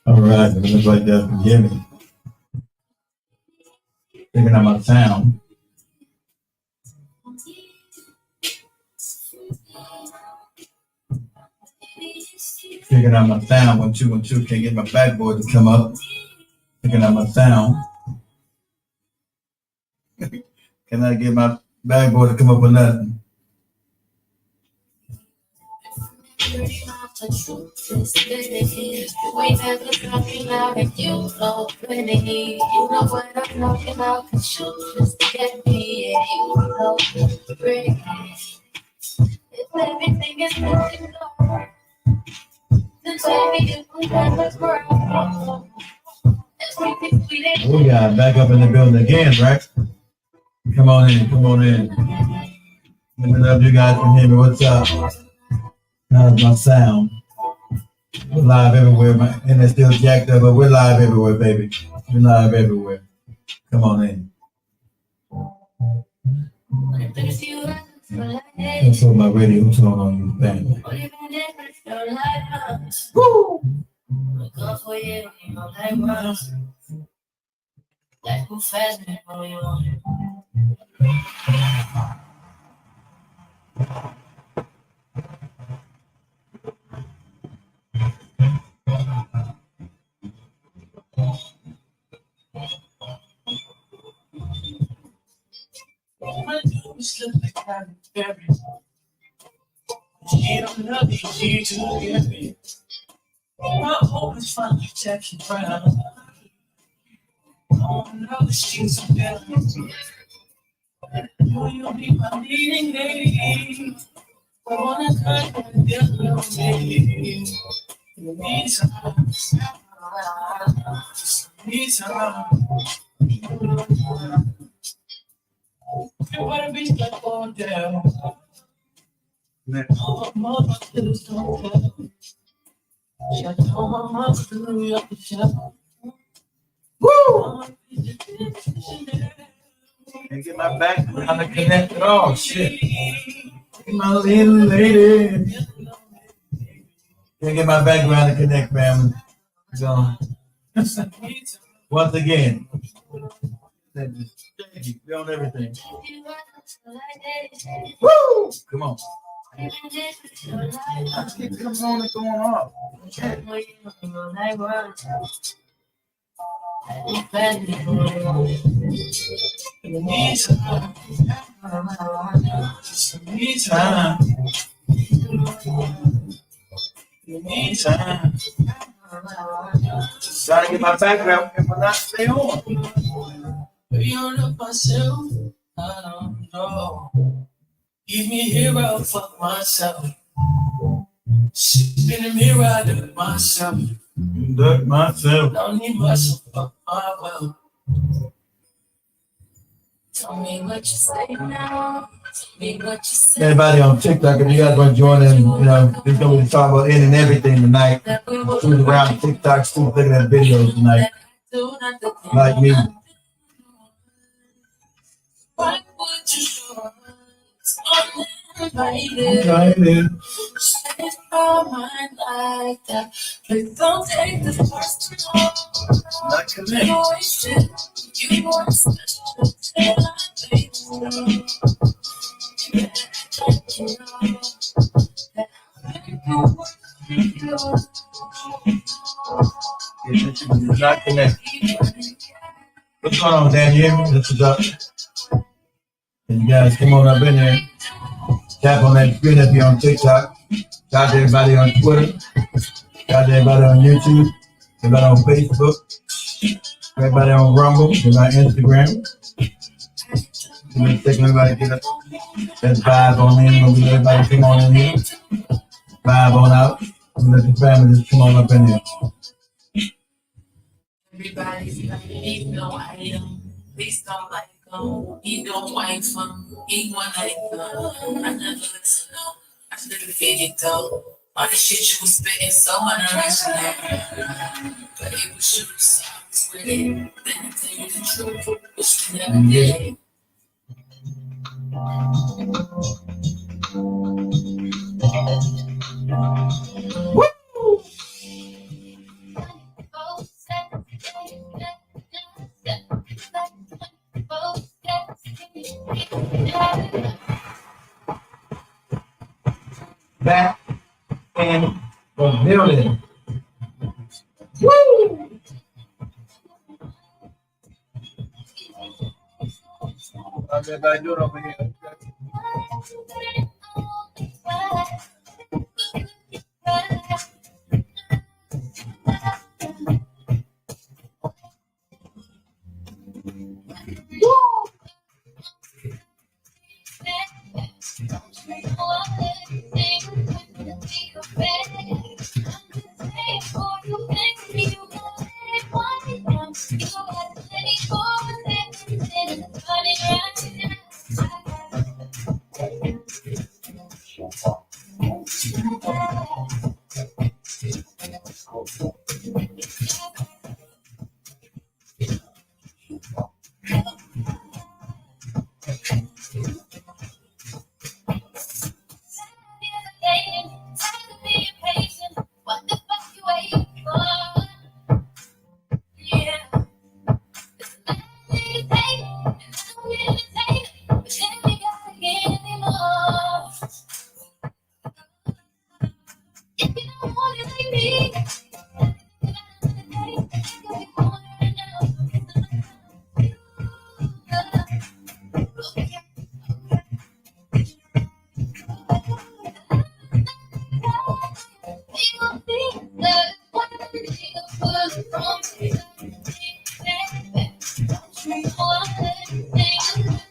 All right, it looks like that for Jimmy. Thinking of my sound. Figuring out my sound. 1 2 1 2. Can't get my backboard to come up. Figuring out my sound. Can I get my backboard to come up with nothing? We got back up in the building again, right? Come on in, come on in. Let me know if you guys can hear me. What's up? How's my sound? We're live everywhere. My internet's still jacked up, but we're live everywhere, baby. We're live everywhere. Come on in. Let's put my radio tone on you, family. Woo! She don't love me, she too get me. My hope is finally checking brown. Oh no, she's so bad. You'll be my leading lady. I wanna cut and get your baby. You need some, need some. You wanna be like all down. Oh, mama, please don't tell. Shut down my mouth to the up the shop. Woo! Can't get my back around the connect at all. Shit. My little lady. Can't get my back around the connect, family. So, once again, we on everything. Woo! Come on. I keep coming on and going off. Trying to get my background if I not stay on. Beyond myself, I don't know. Give me a hero, fuck myself. Sit in the mirror, I duck myself. Duck myself. Don't need muscle, fuck my will. Tell me what you say now. Tell me what you say. Everybody on TikTok, if you guys want to join in, you know, we're going to talk about any and everything tonight. Cruise around TikTok, still looking at videos tonight. Like me. Why would you show us? Invited. Set our mind like that. Please don't take this personal. Not connect. You want special Not connect. What's going on, Dan? You hear me? This is up. And you guys come on up in there. Tap on that screen if you're on TikTok. Shout out to everybody on Twitter. Shout out to everybody on YouTube. Everybody on Facebook. Everybody on Rumble. Everybody on Instagram. We're taking everybody to get up. Let's vibe on in. We'll let everybody come on in here. Vibe on out. And let the family just come on up in here. Everybody's like, ain't no item. Please don't like them. He don't wife them. He one like them. I never listen, no. I should have figured though. All the shit you was spitting so unoriginal. But it was you, so I was with it. Then I tell you the truth, which you never did. Back in the building. Woo! How's everybody doing over here?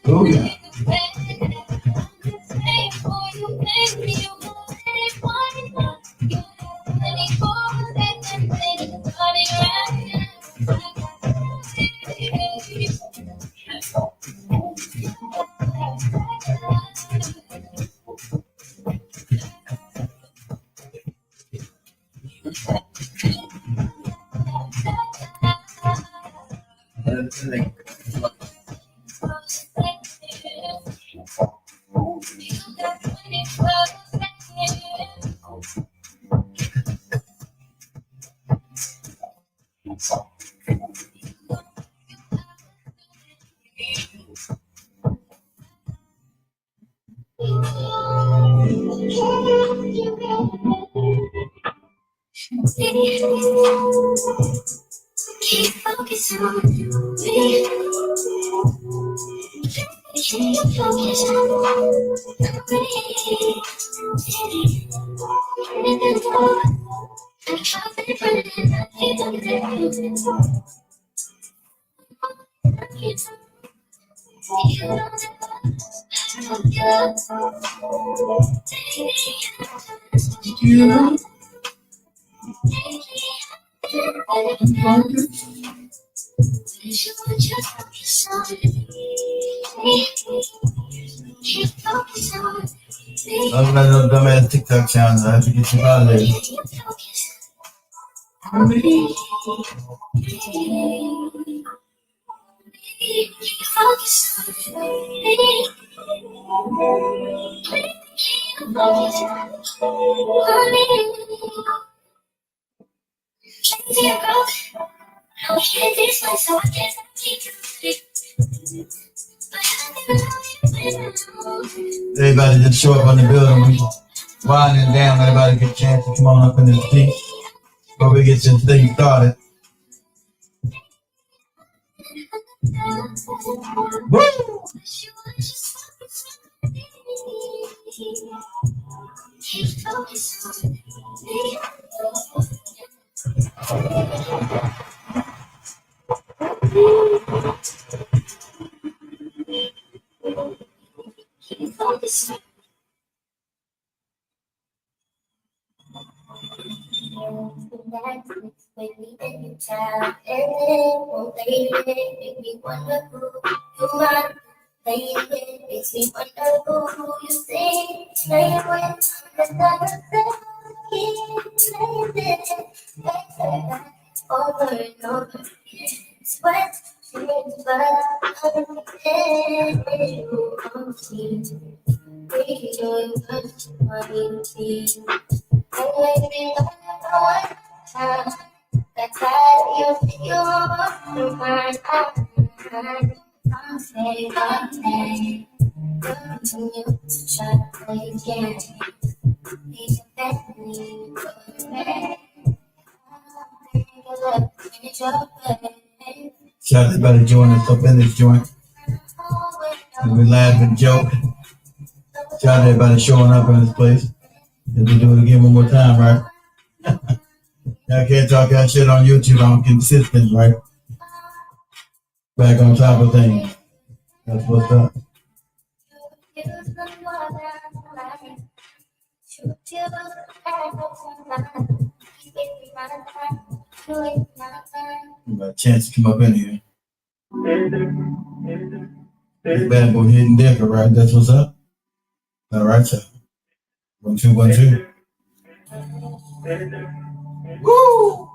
Oh yeah. Keep focusing on me. Keep focusing on I'm not no dumbass TikTok channel. I have to get you out of there. Everybody just show up on the building. We winding down. Everybody get a chance to come on up in this seat before we get this thing started. Woo! have it, oh baby, make me wonder who you are. Baby, makes me wonder who you think. Play with the keep playing it over and over again. Sweat, but I'm you on me. Baby, you're money to me. And lately, I have that tired you want to I'm saying okay. Continue to try to play again. Need a family, Shout out everybody joining us up in this joint. And we laugh and joke. Shout out everybody showing up in this place. And we do it again one more time, right? I can't talk that shit on YouTube. I'm consistent, right? Back on top of things. That's what's up. Got a chance to come up in here. This bad boy hitting different, right? That's what's up. All right, so 1 2 1 2. Woo!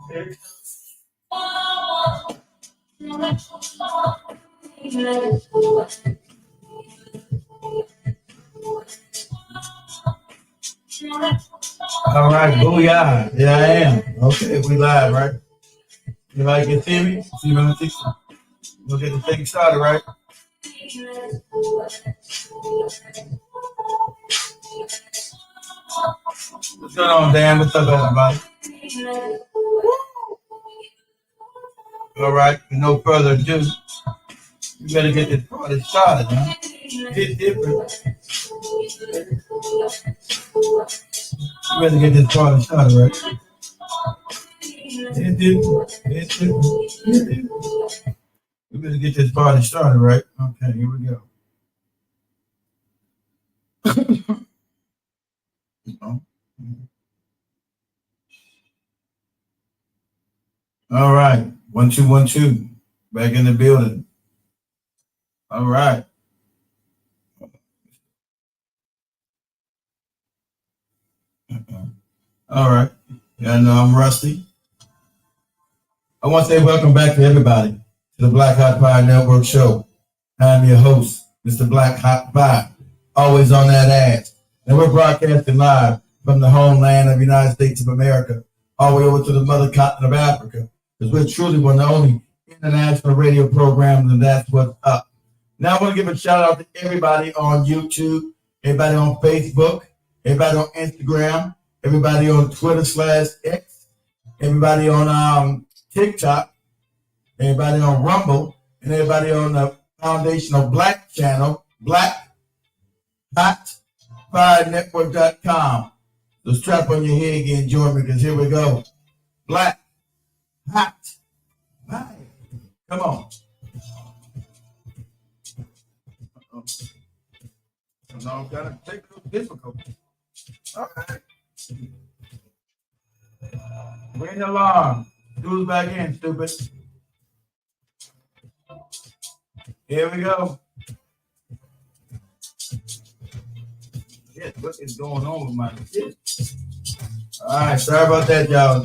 All right, booyah. Yeah, I am. Okay, we live, right? Everybody can see me? See me on the TikTok? We'll get the thing started, right? What's going on, Dan? What's up, everybody? All right, with no further ado, we better get this party started, huh? Get different. We better get this party started, right? We better get this party started, right? Okay, here we go. All right, 1 2 1 2. Back in the building. All right. All right. Yeah, I know I'm rusty. I want to say welcome back to everybody to the Black Hot Pie Network show. I'm your host, Mr. Black Hot Pie, always on that ass. And we're broadcasting live from the homeland of the United States of America, all the way over to the mother continent of Africa, because we're truly one of the only international radio programs, and that's what's up. Now I want to give a shout out to everybody on YouTube, everybody on Facebook, everybody on Instagram, everybody on Twitter/X, everybody on TikTok, everybody on Rumble, and everybody on the Foundational Black channel, Black Hot Pie Network.com. So strap on your head again, join me, because here we go. Black Hot Pie. Come on. No, gotta take a little difficult. All right. Ring the alarm. Who's back in, stupid? Here we go. Shit, what is going on with my shit? All right, sorry about that, y'all.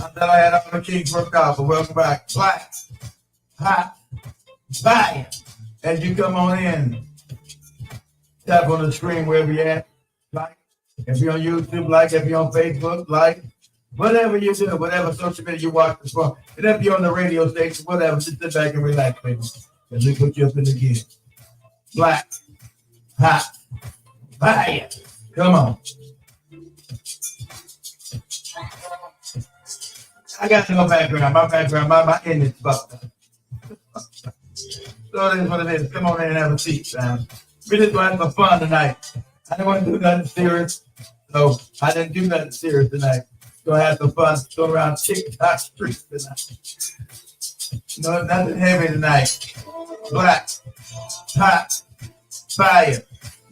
I thought I had all the kinks worked out, but welcome back. Black Hot Pie. As you come on in, tap on the screen wherever you're at. Like, if you're on YouTube, like. If you're on Facebook, like. Whatever you do, whatever social media you watch this from. And if you're on the radio station, whatever, just sit back and relax, baby. As we put you up in the gear. Black Hot Pie. Come on. I got no background. My background, my end is fucked up. So it is what it is. Come on in and have a seat, man. We just want to have some fun tonight. I didn't want to do nothing serious, so I didn't do nothing serious tonight. So I had some fun. Go around TikTok streets tonight. No, nothing heavy tonight. Black Hot Fire.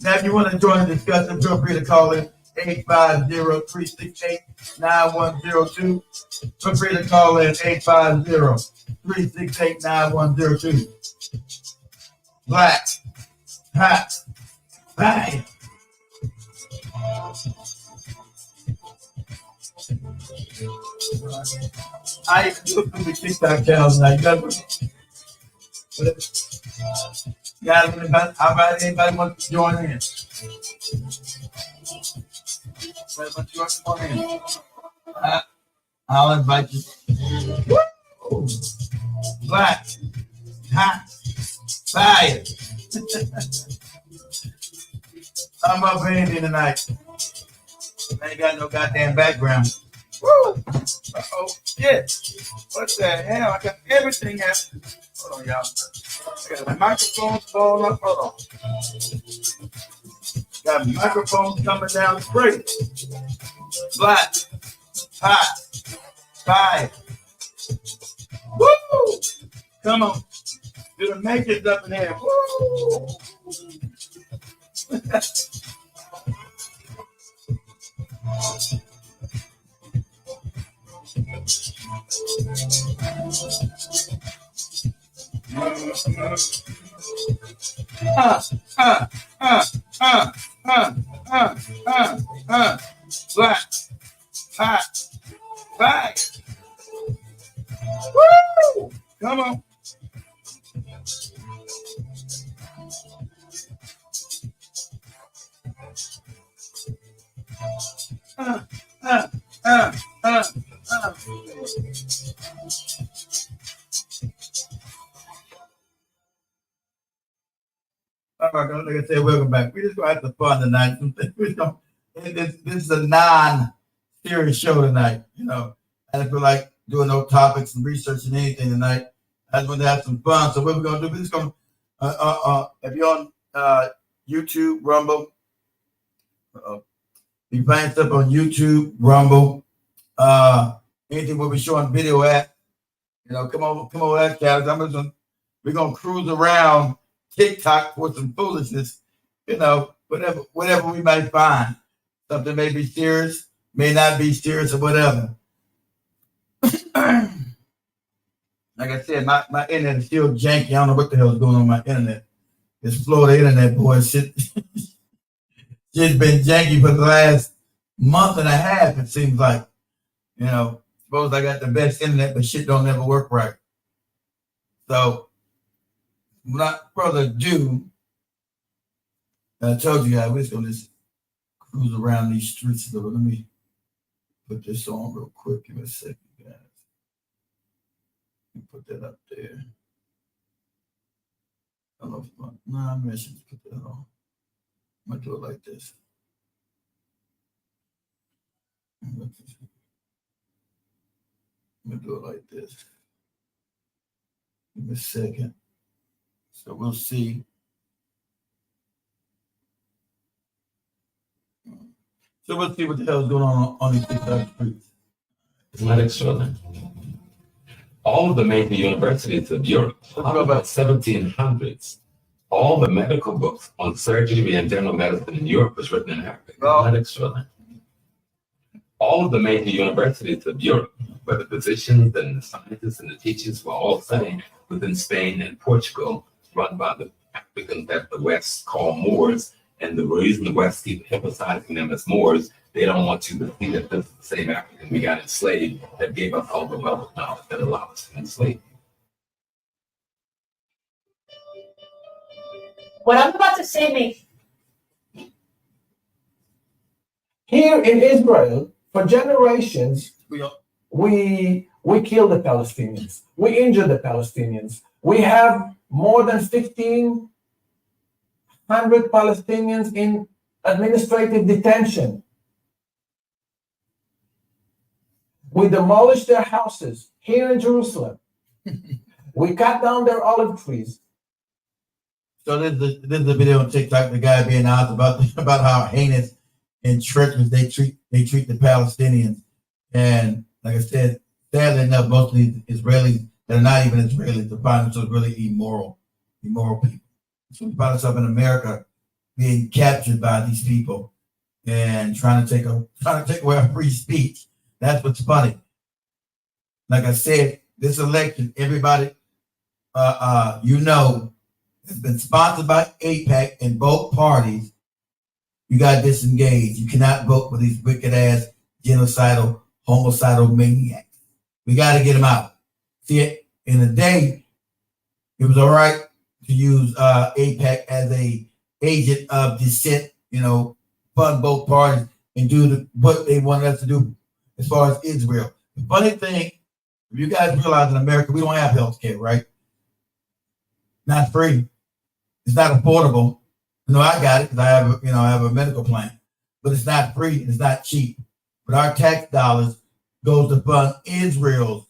Now, if you want to join the discussion, feel free to call in 850-368-9102. Feel free to call in 850-368-9102. Black, hot, bang. I look at the TikTok channels now. You guys, how about anybody want to join in? I'll invite you. Woo! Black, hot, fire. I'm up anything tonight. I ain't got no goddamn background. Woo! Uh-oh, shit. What the hell? I got everything happening. Hold on, y'all. I got the microphones falling up. Hold on. Got microphones coming down the street. Black, hot, fire. Woo! Come on. Do the makers up in here. Woo! Black, hot, fire. Woo! Come on. All right, like I said, welcome back. We're just gonna have some fun tonight. This is a non-serious show tonight. You know, I don't feel like doing no topics and researching anything tonight. I just want to have some fun. So what we're gonna do? We're just gonna, if you're on YouTube, Rumble, be playing stuff on YouTube, Rumble, anything we'll be showing video at. You know, come over that, guys. We're gonna cruise around TikTok for some foolishness. You know, whatever we might find. Something may be serious, may not be serious, or whatever. Like I said, my internet is still janky. I don't know what the hell is going on with my internet. This Florida internet, boy, shit's been janky for the last month and a half, it seems like. You know, suppose I got the best internet, but shit don't never work right. So, without further ado, I told you guys, we're just going to cruise around these streets. So let me put this on real quick. Give me a second, guys. Let me put that up there. I don't know if I'm going to put that on. I'm going to do it like this. I'm going to do it like this. Give me a second. So we'll see. So we'll see what the hell is going on these TikTok streets. Isn't that extraordinary? All of the major universities of Europe, about 1700s, all the medical books on surgery and general medicine in Europe was written in Arabic. Isn't that extraordinary? All of the major universities of Europe, where the physicians and the scientists and the teachers were all studying within Spain and Portugal, run by the Africans that the West call Moors. And the reason the West keep emphasizing them as Moors, they don't want you to see that this is the same African we got enslaved that gave us all the wealth of knowledge that allowed us to enslave. What I'm about to say makes Here in Israel, for generations, we kill the Palestinians. We injure the Palestinians. We have more than 1,500 Palestinians in administrative detention. We demolished their houses here in Jerusalem. We cut down their olive trees. So this is a video on TikTok. The guy being asked about how heinous and treacherous they treat the Palestinians. And like I said, sadly enough, most of these Israelis that are not even Israelis, they find themselves really immoral people. So we find ourselves in America being captured by these people. and trying to take away our free speech. That's what's funny. Like I said, this election, everybody, has been sponsored by AIPAC, and both parties. You got disengaged. You cannot vote for these wicked ass genocidal, homicidal maniacs. We got to get them out. See, in the day, it was all right to use AIPAC as a agent of dissent, fund both parties and do what they wanted us to do as far as Israel. The funny thing, if you guys realize in America, we don't have health care, right? Not free. It's not affordable. I got it because I have a medical plan, but it's not free. It's not cheap. But our tax dollars goes to fund Israel's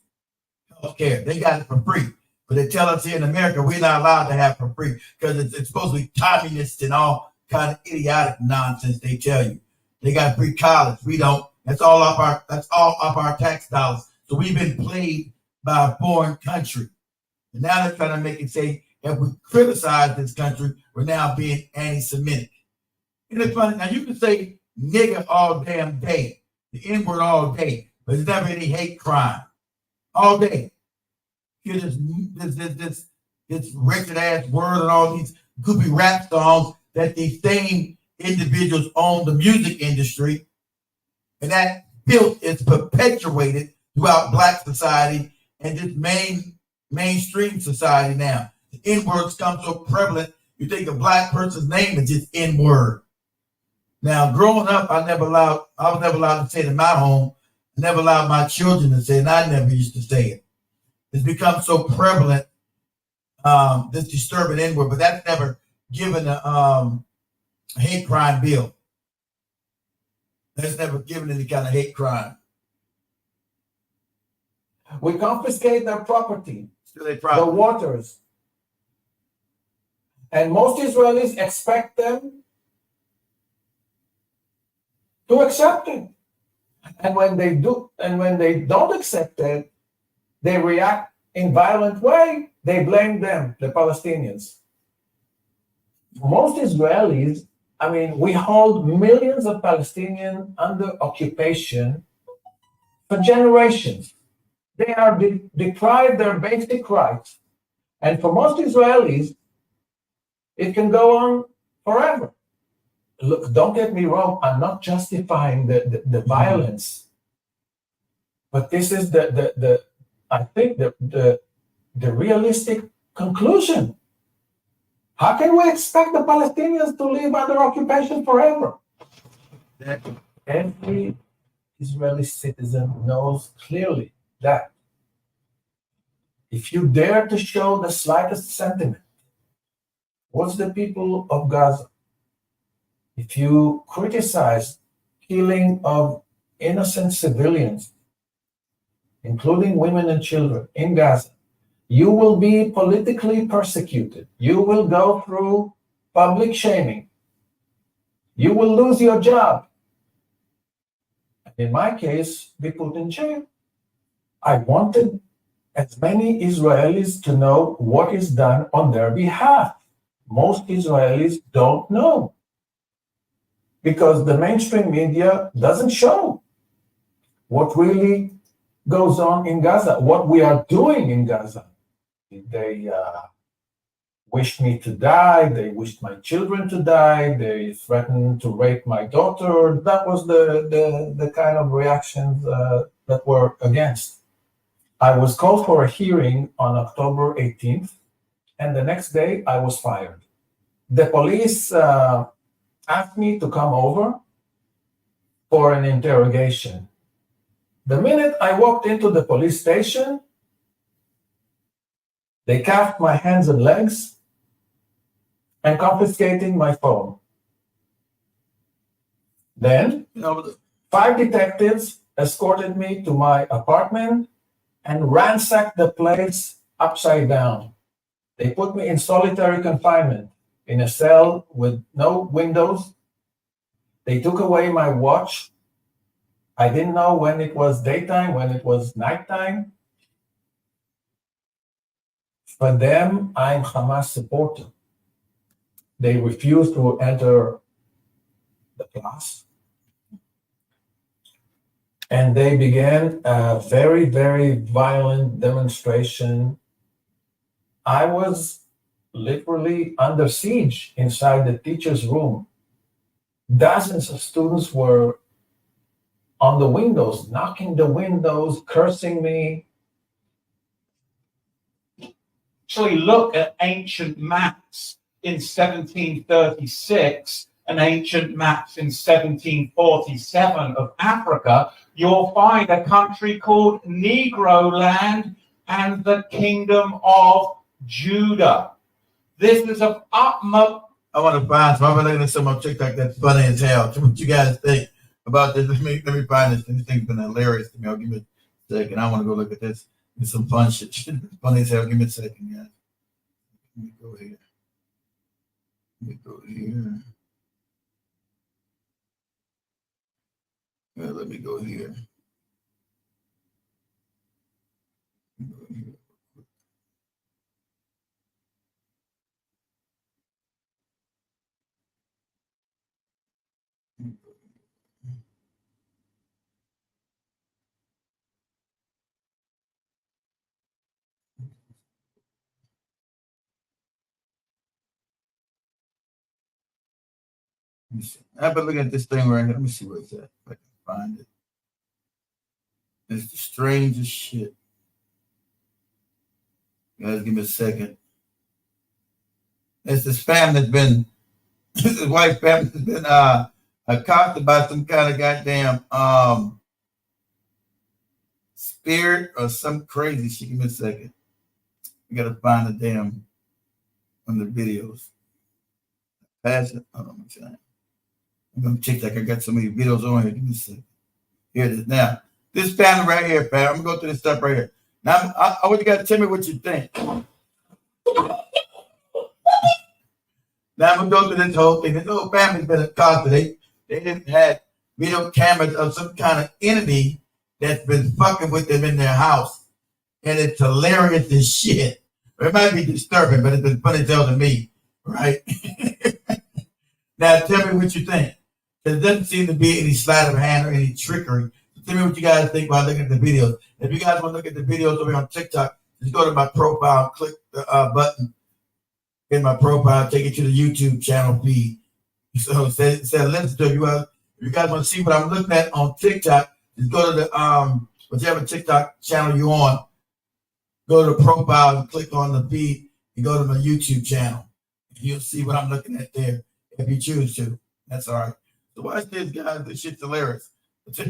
health care. They got it for free. But they tell us here in America, we're not allowed to have for free because it's supposed to be communist and all kind of idiotic nonsense they tell you. They got free college. We don't. That's all off our tax dollars. So we've been played by a foreign country. And now they're trying to make it say, if we criticize this country, we're now being anti-Semitic. And it's funny. Now you can say nigger all damn day, the N-word all day, but there's never any hate crime. All day. Hear this wretched ass word and all these goofy rap songs that these same individuals own the music industry, and that filth is perpetuated throughout Black society and just mainstream society now. The N-words come so prevalent, you think a Black person's name is just N-word. Now, growing up, I was never allowed to say it in my home. I never allowed my children to say it, and I never used to say it. It's become so prevalent, this disturbing N-word, but that's never given a hate crime bill. That's never given any kind of hate crime. We confiscate their property, Still they the probably waters. And most Israelis expect them to accept it. And when they don't accept it, they react in violent way. They blame them, the Palestinians. Most Israelis, we hold millions of Palestinians under occupation for generations. They are deprived their basic rights. And for most Israelis, it can go on forever. Look, don't get me wrong, I'm not justifying the violence. But this is I think the realistic conclusion. How can we expect the Palestinians to live under occupation forever? Every Israeli citizen knows clearly that if you dare to show the slightest sentiment towards the people of Gaza, if you criticize killing of innocent civilians, including women and children in Gaza, you will be politically persecuted. You will go through public shaming. You will lose your job. In my case, be put in jail. I wanted as many Israelis to know what is done on their behalf. Most Israelis don't know because the mainstream media doesn't show what really goes on in Gaza, what we are doing in Gaza. They wished me to die. They wished my children to die. They threatened to rape my daughter. That was the kind of reactions that were against. I was called for a hearing on October 18th, and the next day I was fired. The police asked me to come over for an interrogation. The minute I walked into the police station, they cuffed my hands and legs and confiscating my phone. Then, 5 detectives escorted me to my apartment and ransacked the place upside down. They put me in solitary confinement in a cell with no windows. They took away my watch. I didn't know when it was daytime, when it was nighttime. For them, I'm Hamas supporter. They refused to enter the class. and they began a very, very violent demonstration. I was literally under siege inside the teacher's room. Dozens of students were on the windows, knocking the windows, cursing me. Actually look at ancient maps in 1736 and ancient maps in 1747 of Africa, you'll find a country called Negro Land and the Kingdom of Judah. This is of utmost. I want to find some. I'm looking at some on TikTok that's funny as hell. So what you guys think about this? Let me find this. This thing's been hilarious to me. I'll give me a second. I want to go look at this. It's some fun shit. Funny as hell. Give me a second, guys. Let me go here. Let me go here. Let me go here. I've been looking at this thing right here. Let me see where it's at. If I can find it. It's the strangest shit. Guys, give me a second. It's this family that's been, this white family has been accosted by some kind of goddamn spirit or some crazy shit. Give me a second. I gotta find the damn one of the videos. Pass it. Hold on, I'm gonna check that. I got so many videos on here. Give me a second. Here it is. Now, this family right here, fam. I'm gonna go through this stuff right here. Now, I want you guys to tell me what you think. Now I'm gonna go through this whole thing. This whole family's been accosted. They didn't have video cameras of some kind of entity that's been fucking with them in their house, and it's hilarious as shit. It might be disturbing, but it's been funny as hell to me, right? Now tell me what you think. There doesn't seem to be any sleight of hand or any trickery. So tell me what you guys think while looking at the videos. If you guys want to look at the videos over on TikTok, just go to my profile and click the button in my profile, take it to the YouTube channel feed. So listen to it. If you guys want to see what I'm looking at on TikTok, just go to the whichever TikTok channel you're on, go to the profile and click on the feed and go to my YouTube channel. You'll see what I'm looking at there if you choose to. That's all right. So watch this, guys. This shit's hilarious. Let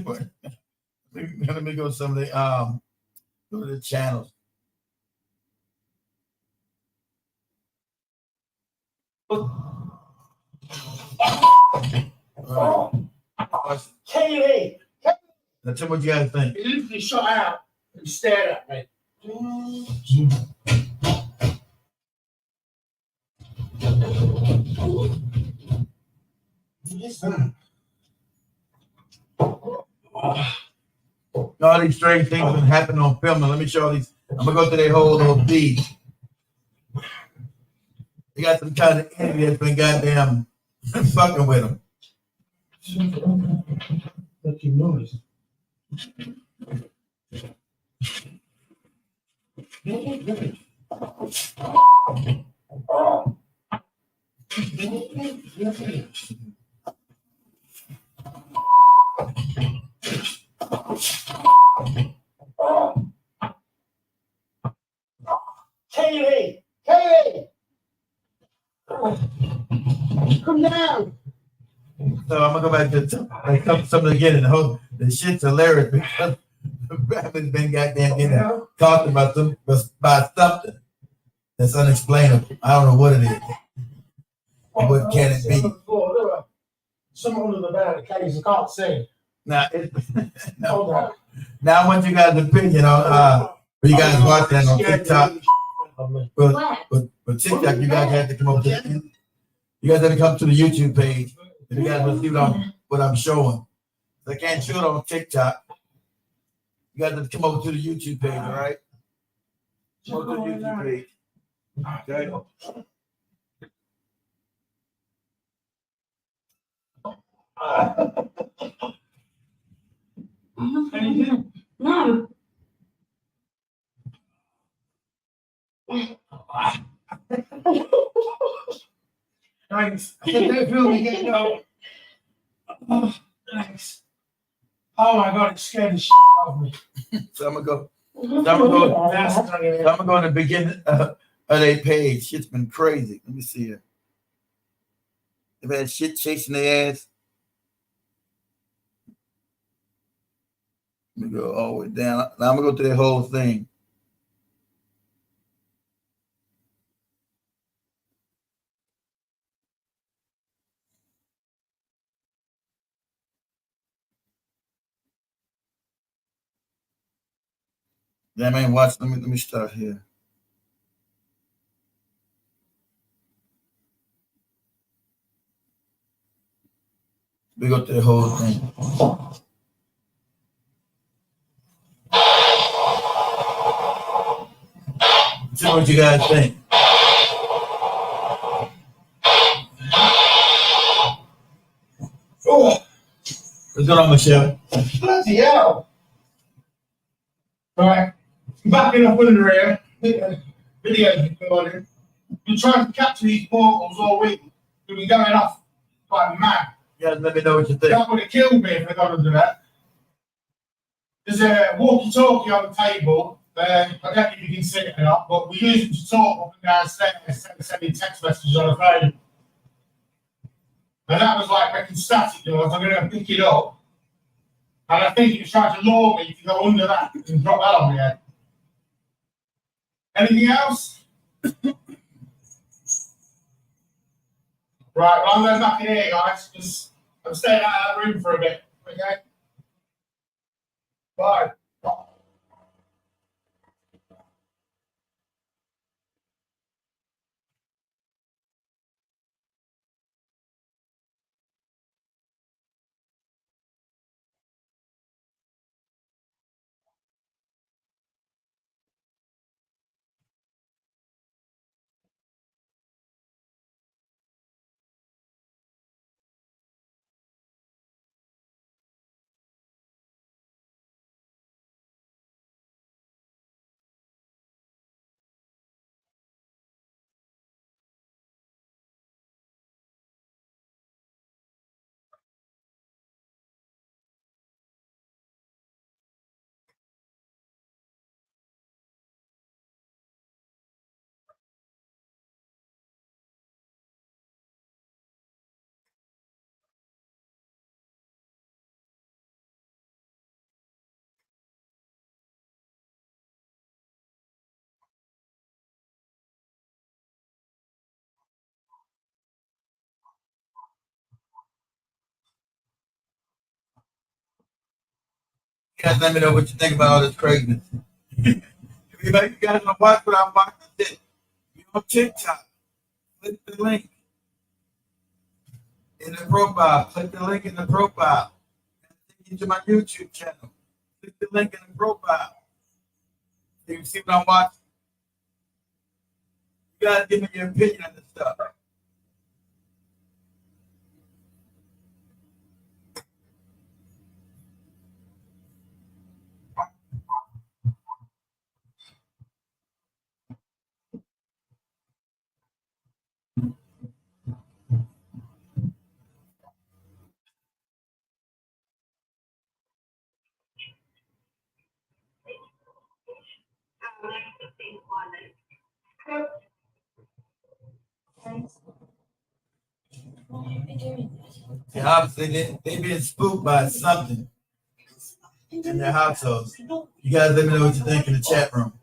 me go to some of the go to the channels. All right. Kaylee, Now tell me what you guys think. you usually shut out and stare at me. All these strange things been happening on film. Now let me show these. I'm gonna go through their whole little feed. They got some kind of enemy that's been goddamn fucking with them. Making noise. Kaylee! Kaylee! Come down! So I'm gonna go back to something again, and the shit's hilarious because the family's been goddamn getting talked about something that's unexplainable. I don't know what it is. What can it be? Someone under the bed, Kaylee's can't see. Now, now I want you guys' opinion on when you guys watch that on TikTok. But TikTok, you guys have to come up to you guys have to come to the YouTube page if you guys want to see what I'm showing. I can't show it on TikTok. You guys have to come over to the YouTube page, all right? Come over to the YouTube page. Okay. Anything? No. Thanks. I don't feel me getting up. Oh, thanks. Oh my god, it scared the shit out of me. So I'm gonna go. I'm gonna That's not it. go in the beginning of their page. Shit's been crazy. Let me see here. They've had shit chasing their ass. Let me go all the way down. Now I'm gonna go through the whole thing. Yeah, man, watch. Let me start here. We go through the whole thing. See what you guys think. Oh, What's going on, Michelle? bloody hell. Right, backing up under here. Videos recording. Been trying to capture these portals all week. We've been going off like mad. You guys let me know what you think. That would have killed me if I got under that. There's a walkie-talkie on the table. I don't know if you can see it or not, but we use it to talk up and downstairs, sending text messages on the phone. And that was like making static noise. I'm going to pick it up. And I think it was trying to lure me to go under that and drop that on my head. Anything else? Right, well, I'm going back in here, guys, because I'm staying out of that room for a bit. Okay? Bye. You guys let me know what you think about all this craziness. If you guys want to watch what I'm watching, you on TikTok, click the link in the profile. Click the link in the profile. Take you to my YouTube channel. Click the link in the profile. So you can see what I'm watching. You guys give me your opinion on this stuff. Yeah, obviously they being spooked by something in their households. You guys let me know what you think in the chat room.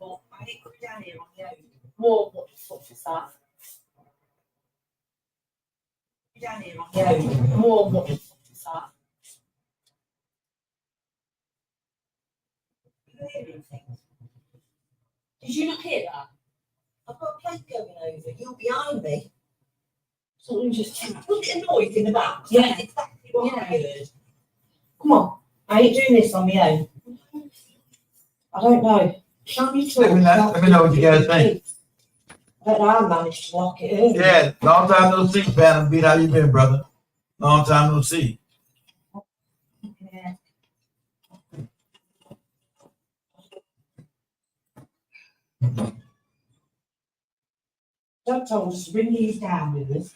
Whoa, what the fuck is that? Yeah. Whoa, what the fuck is that? Did you not hear that? I've got a plane going over. You're behind me. Something just. Was it a noise in the back? Yeah. That's exactly what I Yeah. heard. Come on. I ain't doing this on my own. I don't know. Can you talk? Let me know what you guys think. I don't know how I managed to lock it in. Yeah, long time no see, Phantom. Beat, how you been, brother? Long time no see. Yeah. Dad told us to bring these down with us.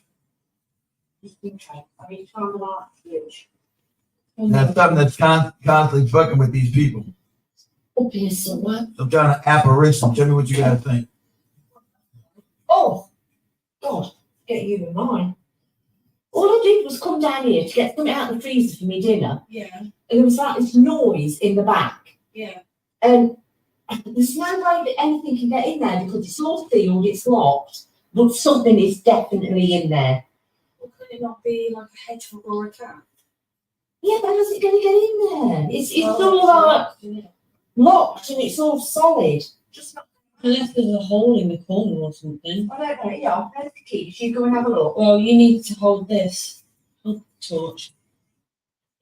Just been trying. I mean, time of life, huge. That's something that's constantly fucking with these people. Up here somewhere. Some kind of apparition. Tell me what you guys think. Oh, God, get you in mine. All I did was come down here to get something out of the freezer for me dinner, Yeah, and there was like this noise in the back. yeah. And there's no way that anything can get in there because it's all sealed, it's locked, but something is definitely in there. Well, could it not be like a hedgehog or a cat? Yeah, but how's it going to get in there? It's all like locked and it's all solid. Just not. Unless there's a hole in the corner or something. I don't know. Yeah, there's the key. You go and have a look. Well, you need to hold this. Hold the torch.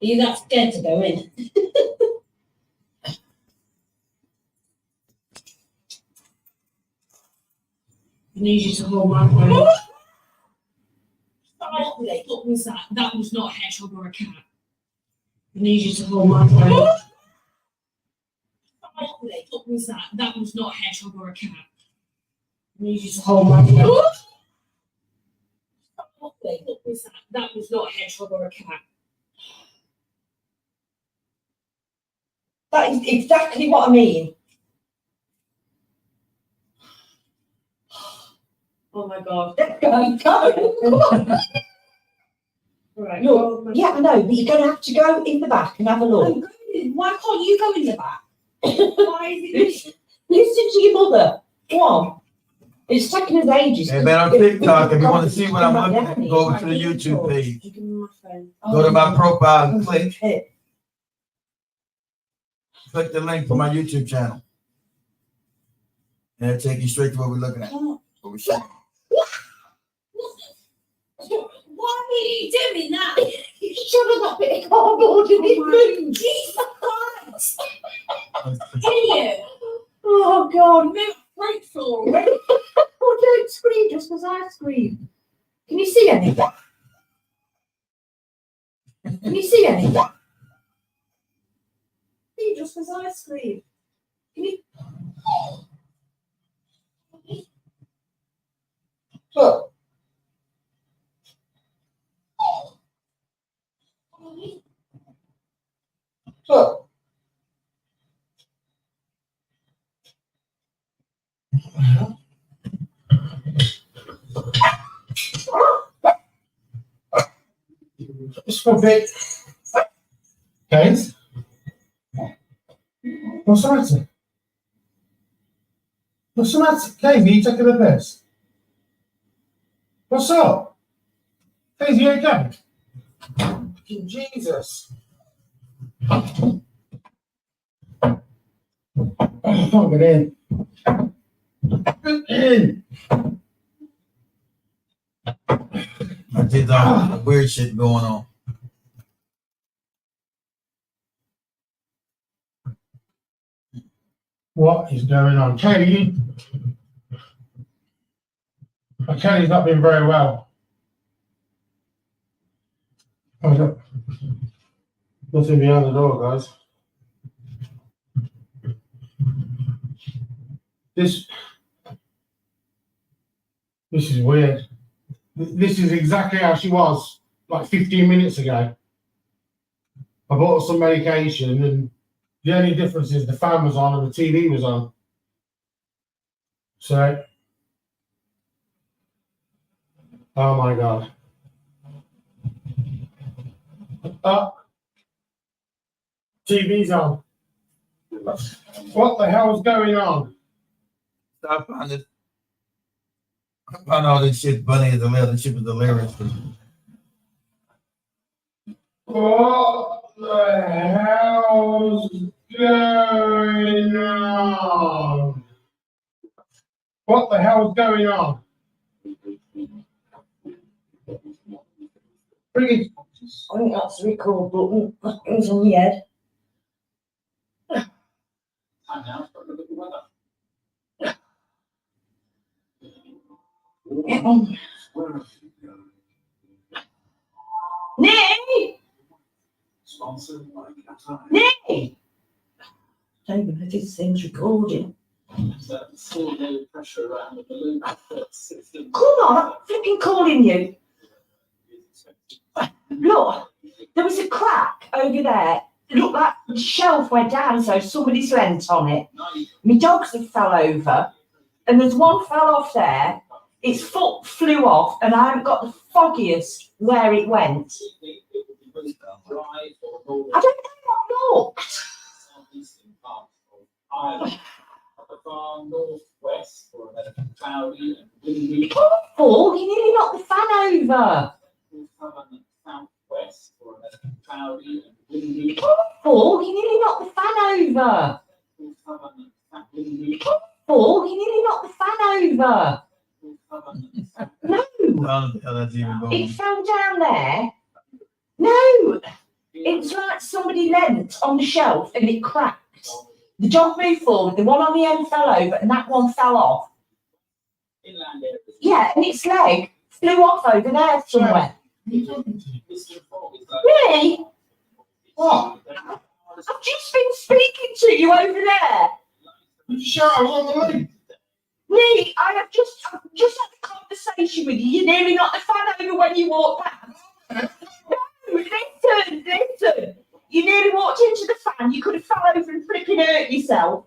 Are you that scared to go in? I need you to hold my phone. What was that? That was not a hedgehog or a cat. I need you to hold my phone. What was that? That was not a hedgehog or a cat. I need you to hold my phone. What was that? That was not a hedgehog or a cat. That is exactly what I mean. Oh my god. Let's go. Come on. Right. Look, yeah, I know, but you're going to have to go in the back and have a look. I'm going. Why can't you go in the back? Why is it? Listen to your mother. Go on. It's taking us ages. Hey man, on TikTok, if you want to see what I'm looking at, go over to the YouTube page. Give me my phone. Go to my profile and click It. the link for my YouTube channel. And it'll take you straight to what we're looking at. What we're showing. Why are you doing that? You should have got a bit of cardboard in it. Jesus Christ! Idiot! Oh, God. Move right floor already. Oh, don't scream just because I scream. Can you see anything? Can you see anything? See just because I scream. Can you? Look. Look. Just for a bit. Guys? What's the matter? What's the matter? Dave, are you taking the piss? What's up? Dave, you okay? Jesus. Oh, get in. Get in. There's all weird shit going on. What is going on? Kelly, Kelly's not been very well. Oh, look. Nothing behind the door, guys. This is weird. This is exactly how she was like 15 minutes ago. I bought her some medication and the only difference is the fan was on and the TV was on. So, oh my God. TV's on. What the hell is going on? I found all this shit funny as the shit was hilarious. What the hell's going on? What the hell's going on? Bring it. I think that's the record button. It's on the head. Nick! Nick! Don't even know if this thing's recording. Come on, I'm flipping calling you. Look, there was a crack over there. Look, that shelf went down, so somebody's leant on it. My dogs have fell over, and there's one fell off there. Its foot flew off, and I haven't got the foggiest where it went. I don't know what looked. Paul, you nearly knocked the fan over. Paul, you nearly knocked the fan over. Paul, you nearly knocked the fan over. No, How that's even going. it fell down there. No, it was like somebody leant on the shelf and it cracked. The dog moved forward, the one on the end fell over, and that one fell off. Yeah, and its leg flew off over there somewhere. Really? What? I've just been speaking to you over there. Sure, I was on the way. Lee, I've just had a conversation with you. You nearly knocked the fan over when you walked back. No, listen. You nearly walked into the fan. You could have fell over and flipping hurt yourself.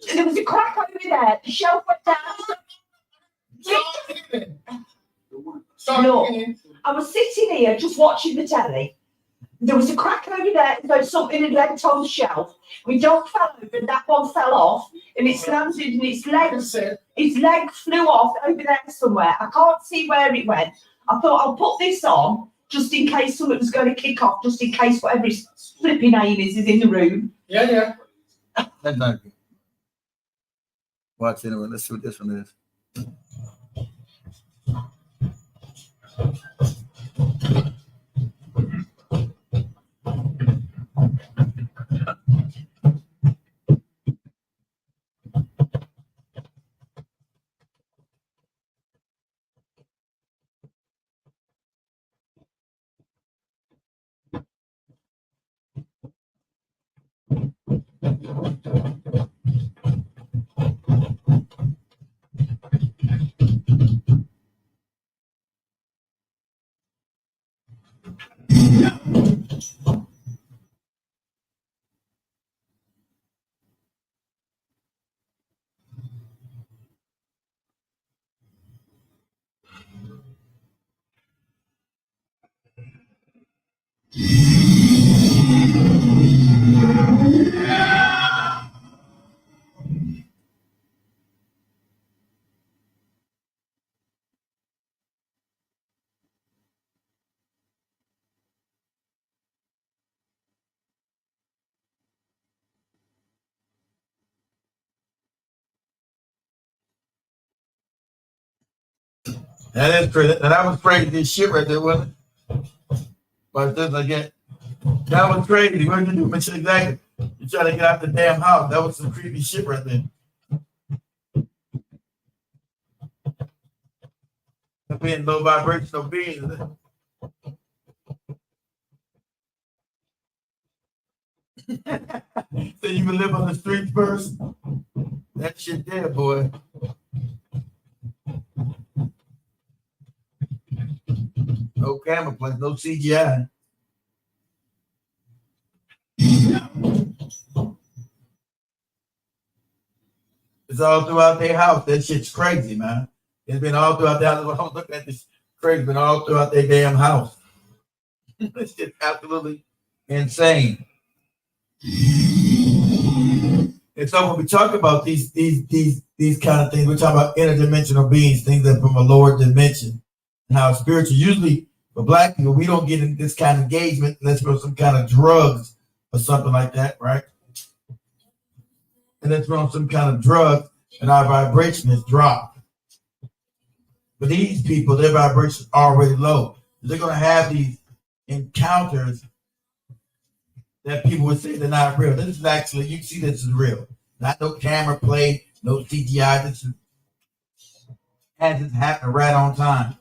And there was a crack over there. The shelf went down. Look, I was sitting here just watching the telly. There was a crack over there, so something had leant on the shelf. My dog fell over, and that one fell off, and it's landed, and its leg flew off over there somewhere. I can't see where it went. I thought I'll put this on just in case something was going to kick off, just in case whatever his flipping name is in the room. Yeah. That's not good. Watch anyway. Let's see what this one is. That is crazy. And that was crazy as shit right there, wasn't it? But this again, that was crazy. What did you do? Mention exactly. You trying to get out the damn house. That was some creepy shit right there. Being low vibrational beings. So you can live on the streets first? That shit there, boy. No camera place, no CGI. It's all throughout their house. That shit's crazy, man. It's been all throughout their house. I'm looking at this crazy, been all throughout their damn house. This shit's absolutely insane. And so when we talk about these kind of things, we're talking about interdimensional beings, things that are from a lower dimension. And how spiritual, usually for Black people, we don't get in this kind of engagement unless we're on some kind of drugs or something like that, right? And then we're on some kind of drug and our vibration is dropped. But these people, their vibration is already low. They're going to have these encounters that people would say they're not real. This is actually, you see this is real. Not no camera play, no CGI. This is, has this happen right on time.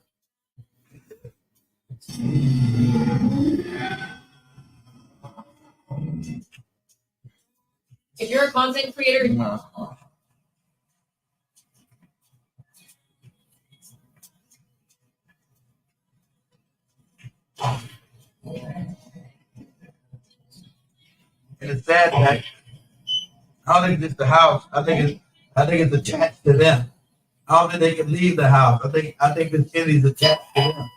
If you're a content creator, And it's sad that I don't think it's the house. I think it's attached to them. I don't think they can leave the house. I think this city's attached to them.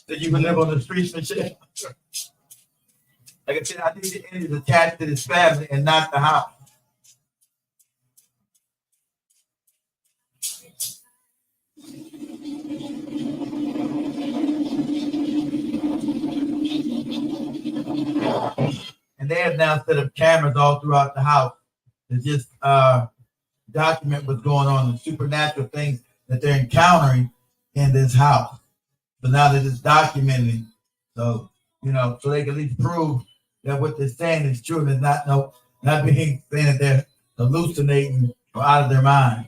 That you can live on the streets and shit. Like I said, I think the end is attached to this family and not the house. And they have now set up cameras all throughout the house to just document what's going on, the supernatural things that they're encountering in this house. So now they're just documenting. So, so they can at least prove that what they're saying is true and it's not being saying that they're hallucinating or out of their mind.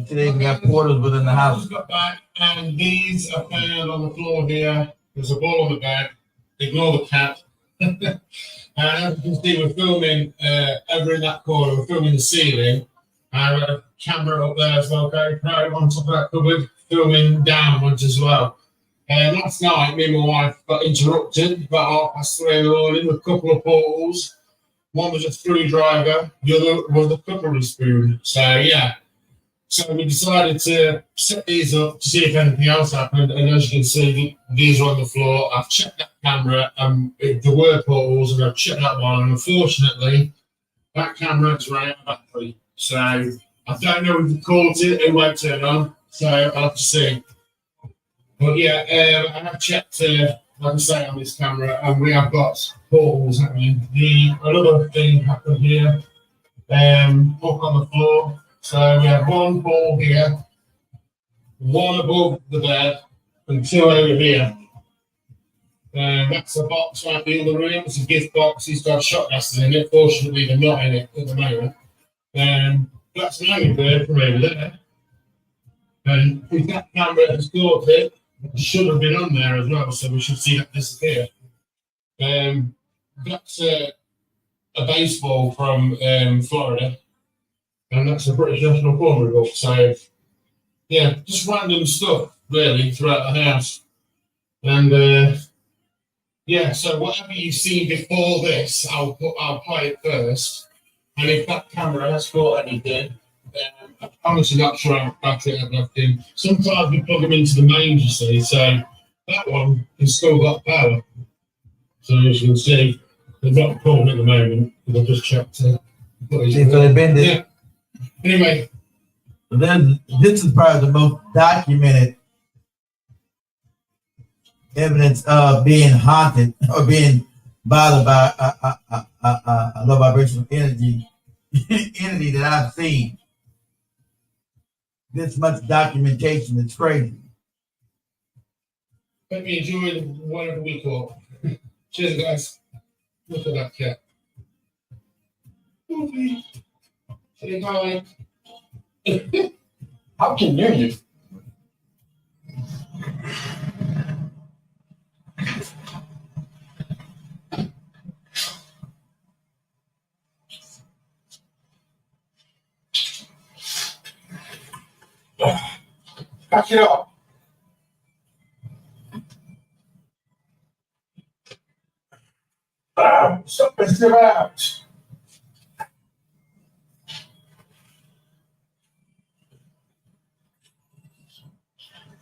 Today we have portals within the house. Got back, and these are found on the floor here. There's a ball on the bed. Ignore the cat. And as you can see, we're filming over in that corner. We're filming the ceiling. I have a camera up there as well, okay? Right on top of that cupboard, filming downwards as well. Last night, me and my wife got interrupted about 3:30 in the morning with a couple of portals. One was a screwdriver, the other was a cutlery spoon. So, yeah. So we decided to set these up to see if anything else happened. And as you can see, these are on the floor. I've checked that camera and there were portals, and I've checked that one. And unfortunately, that camera is running out of battery. So I don't know if you caught it, it won't turn on. So I'll have to see. But yeah, I have checked, like I say, on this camera, and we have got portals happening. Another thing happened here, hook on the floor. So we have one ball here, one above the bed, and two over here. That's a box right in the other room. It's a gift box. It's got shot glasses in it. Fortunately, they're not in it at the moment. That's an angry bird from over there. And if that camera has caught it, it should have been on there as well, so we should see that disappear. That's a baseball from Florida. And that's the British National Pawn Book. So yeah, just random stuff really throughout the house. And yeah, so whatever you've seen before this, I'll play it first. And if that camera has got anything, I'm honestly not sure how much battery I've left in. Sometimes we plug them into the mains, you see, so that one has still got power. So as you can see, they're not pulling at the moment. I've just checked it. See, so they've been there. Yeah. Anyway, Then this is probably the most documented evidence of being haunted or being bothered by a low vibrational entity that I've seen. This much documentation is crazy. hope you enjoyed whatever we caught. Cheers, guys. Look at that cat. Say hi. How can you? Pack it up. Stop messing about.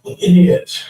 Idiot.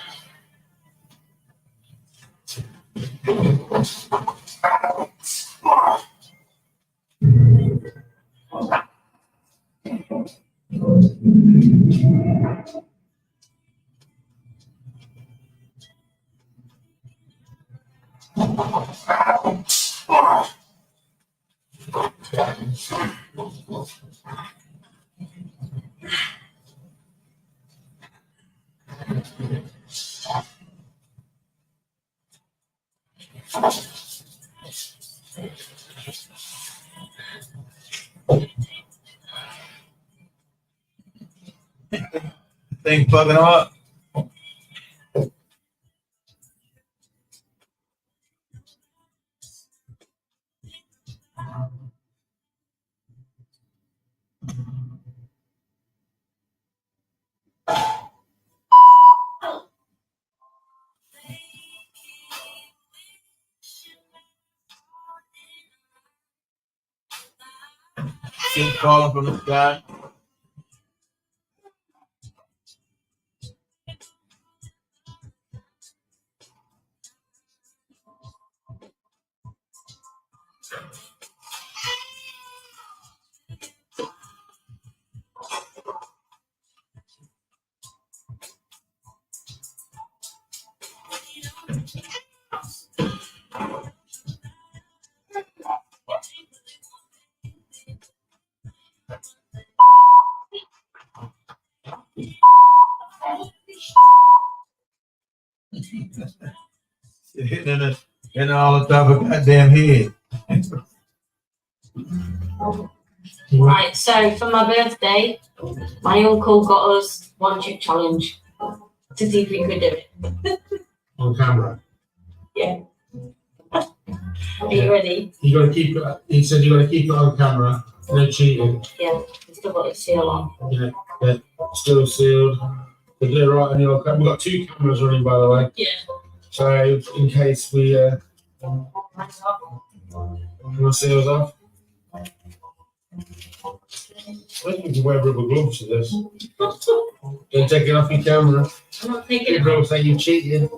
Thing fucking them up. Keep calling from the sky. Hitting all the top of goddamn head. Right, so for my birthday, my uncle got us one chip challenge to see if we could do it. On camera. Yeah. Are you ready? You gotta keep it. He said you gotta keep it on camera. No cheating. Yeah, it's still got its seal on. Yeah. Still sealed. They did it right on your camera. We've got two cameras running, by the way. Yeah. So in case we seals off. I think you can wear rubber gloves for this. Don't take it off your camera. I'm not taking it. People say you're cheating.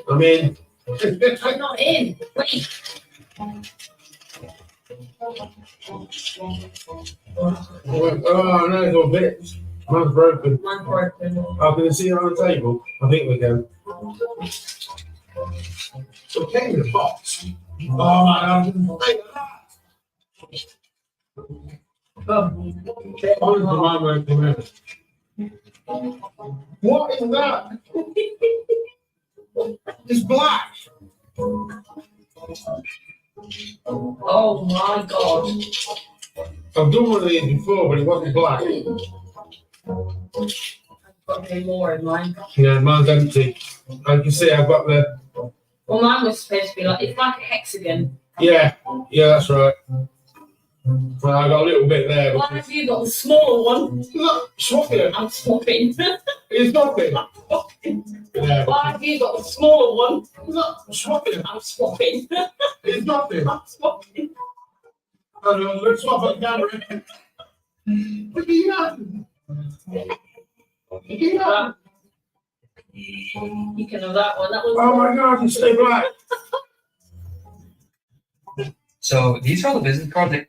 I'm in. I'm not in. Wait. Oh no, it's all bits. Mine's broken. Mine's broken. Oh, can you see it on the table? I think we can. So it came in a box. Oh man, I'm going What is that? It's black. Oh my god. I've done one of these before, but it wasn't black. I've got no more in mine. Yeah, mine's empty. I can see I've got the. Well, mine was supposed to be like, it's like a hexagon. Yeah, that's right. Well, I got a little bit there. Why have you got the smaller one? Look, swapping. I'm swapping. It's nothing. Yeah. Why have you got the smaller one? Look, swapping. I'm swapping. It's nothing. I'm swapping. Let's swap it down. Look at that. You can have that one. That was. Oh my God, you stay black. So these are all the business cards that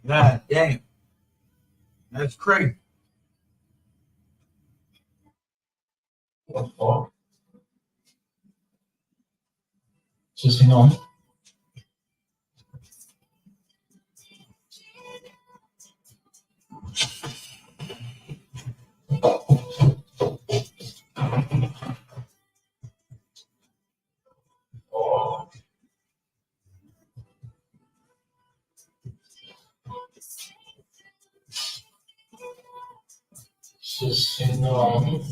God damn. That's crazy. Just hang on. Just hang on.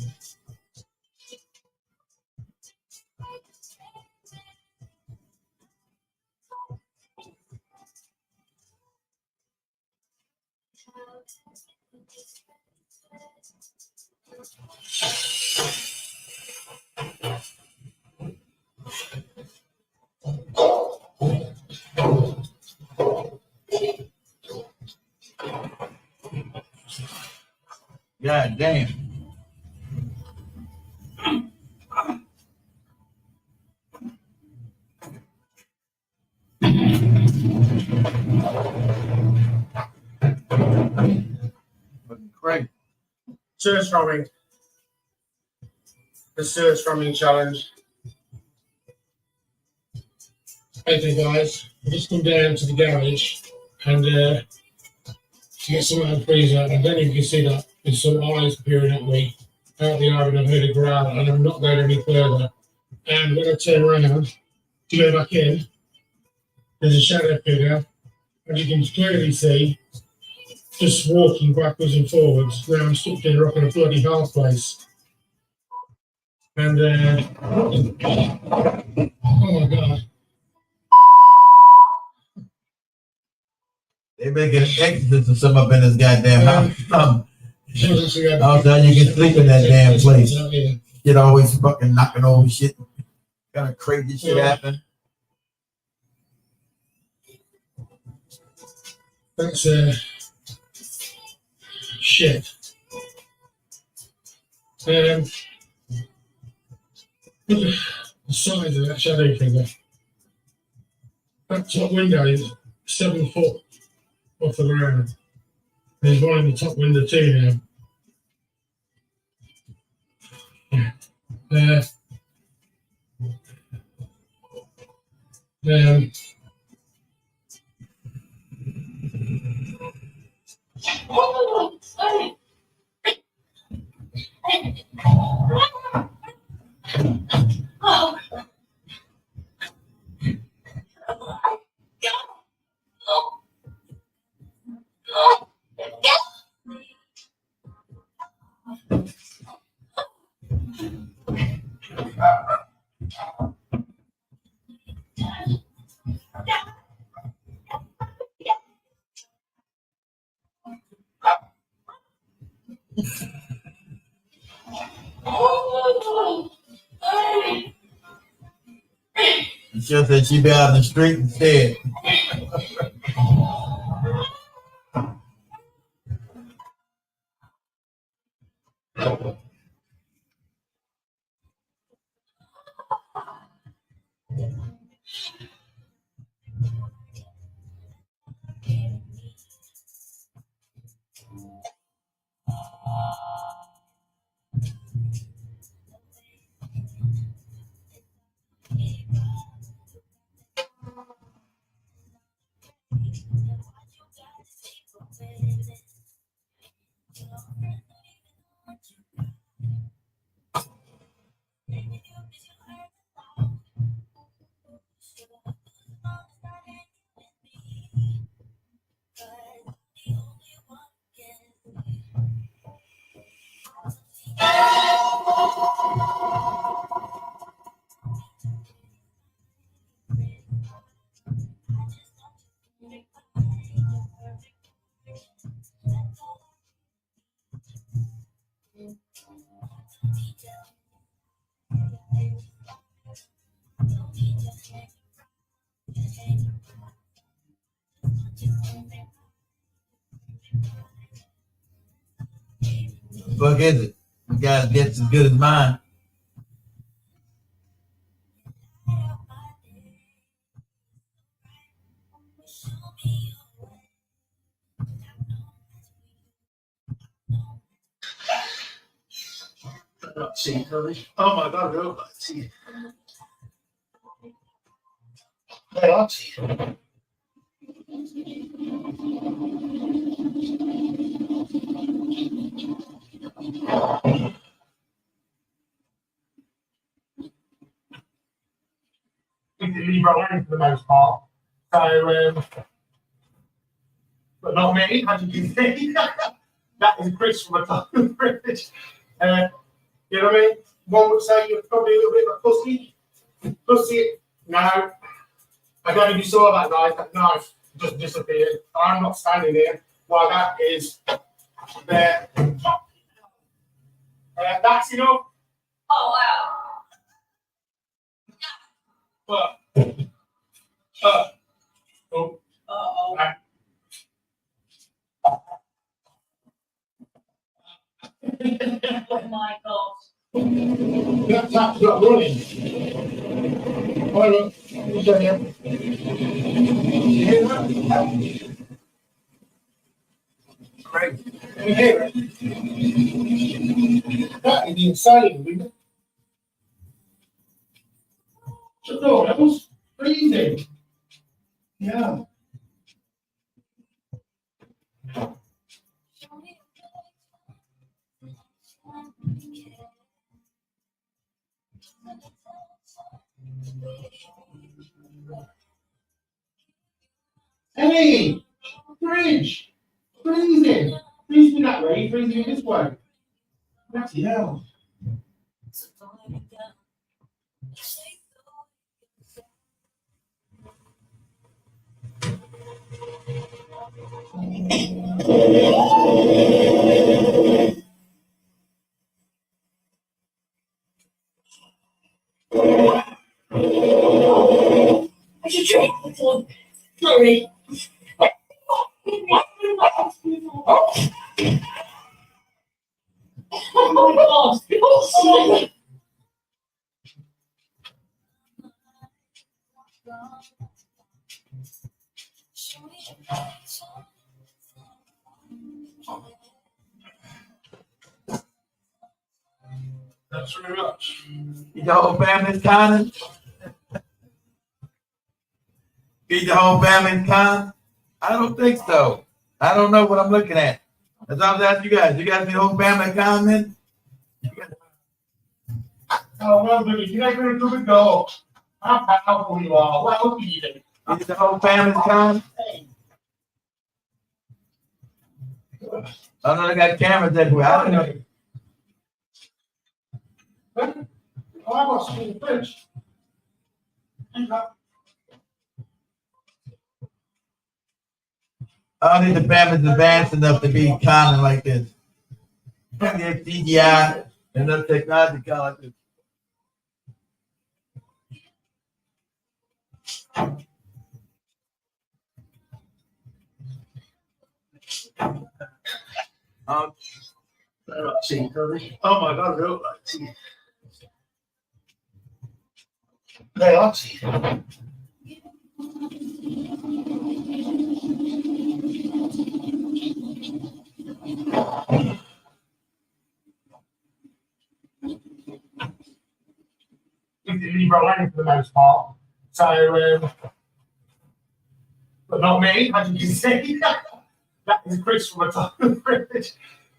God damn. Fucking crazy. Search farming. The search farming challenge. Okay, guys, I just come down to the garage and to get some out of the freezer. I don't know if you can see that. There's some eyes peering at me out the oven. I've heard a growl and I'm not going any further. And when I turn around to go back in, there's a shadow figure, as you can clearly see, just walking backwards and forwards. Now I'm stuck in a rock and a bloody hard place. And oh my God. They making an exorcism up in this goddamn house. Also, you can sleep in that damn place. Shit always fucking knocking over shit. Kind of crazy shit happen. That's shit. Look at the size of that shadow figure. That top window is 7 foot off the ground. There's one in the top window too now. She said she'd be out in the street instead. Fuck is it? You guys get as good as mine. Tea, honey. Oh my god, I love that tea. They are tea. Libra land for the most part. So, but not me, as you can see. That is Chris from the top of the bridge. You know what I mean? One would say you're probably a little bit of a pussy. Pussy. No. I don't know if you saw that, guys. That knife just disappeared. I'm not standing here while that is there. That's enough. Oh wow. But, oh. Uh-oh. Right. Oh my god. That tap's not running. Oh, look. What's that here? You hear that? Great. Can you hear it? That is insane, isn't it? No, that was freezing. Yeah. Hey, fridge, freezing. Freezing that way, freezing this way. Bloody hell. I should drink this one. Sorry. Oh my god. Oh, That's very much. Eat the whole family's kind. Eat the whole family's kind. I don't think so. I don't know what I'm looking at. As I was asking you guys need the whole family kind, man? Oh, well, Billy, you're not going to do it, though. How powerful you are. What else do you do? Eat the whole family's kind. I know they got cameras everywhere. I don't know. Oh, I got some in the fridge. I don't think the family's advanced enough to be common like this. Get CGI and enough technology kind of like this. Tea, honey. Oh my god, I don't like tea. They are tea. Libra land for the most part. So, but not me, as you can see. That is Chris from the top of the bridge.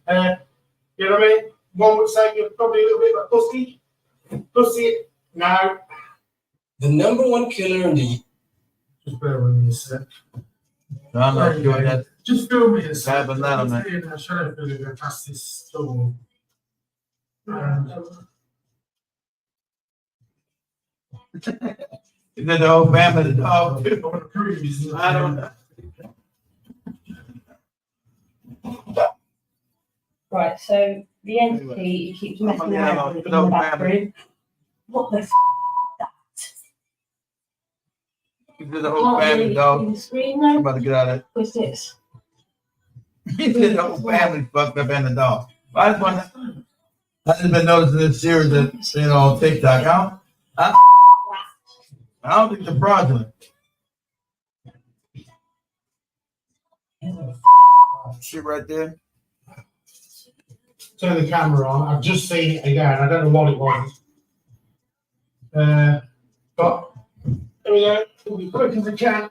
You know what I mean? One would say you're probably a little bit of a pussy. Pussy. No. The number one killer in the Just bear with me a sec. No, I'm not sure that. Just film me a sec. Happened that on that. I'm trying to go past this store. Is that the whole family, the dog? On a cruise. I don't know. Right, so the entity keeps messing around in the bathroom. What the f*** is that? He said the whole family, dog. The screen I'm now. about to get out of it. What's this? He said the whole family fucked up and the dog. I just been noticing this series that, on TikTok. I don't think they're fraudulent. Shit right there. Turn the camera on. I've just seen it again. I don't know what it was. But there we go. We'll be quick as we can.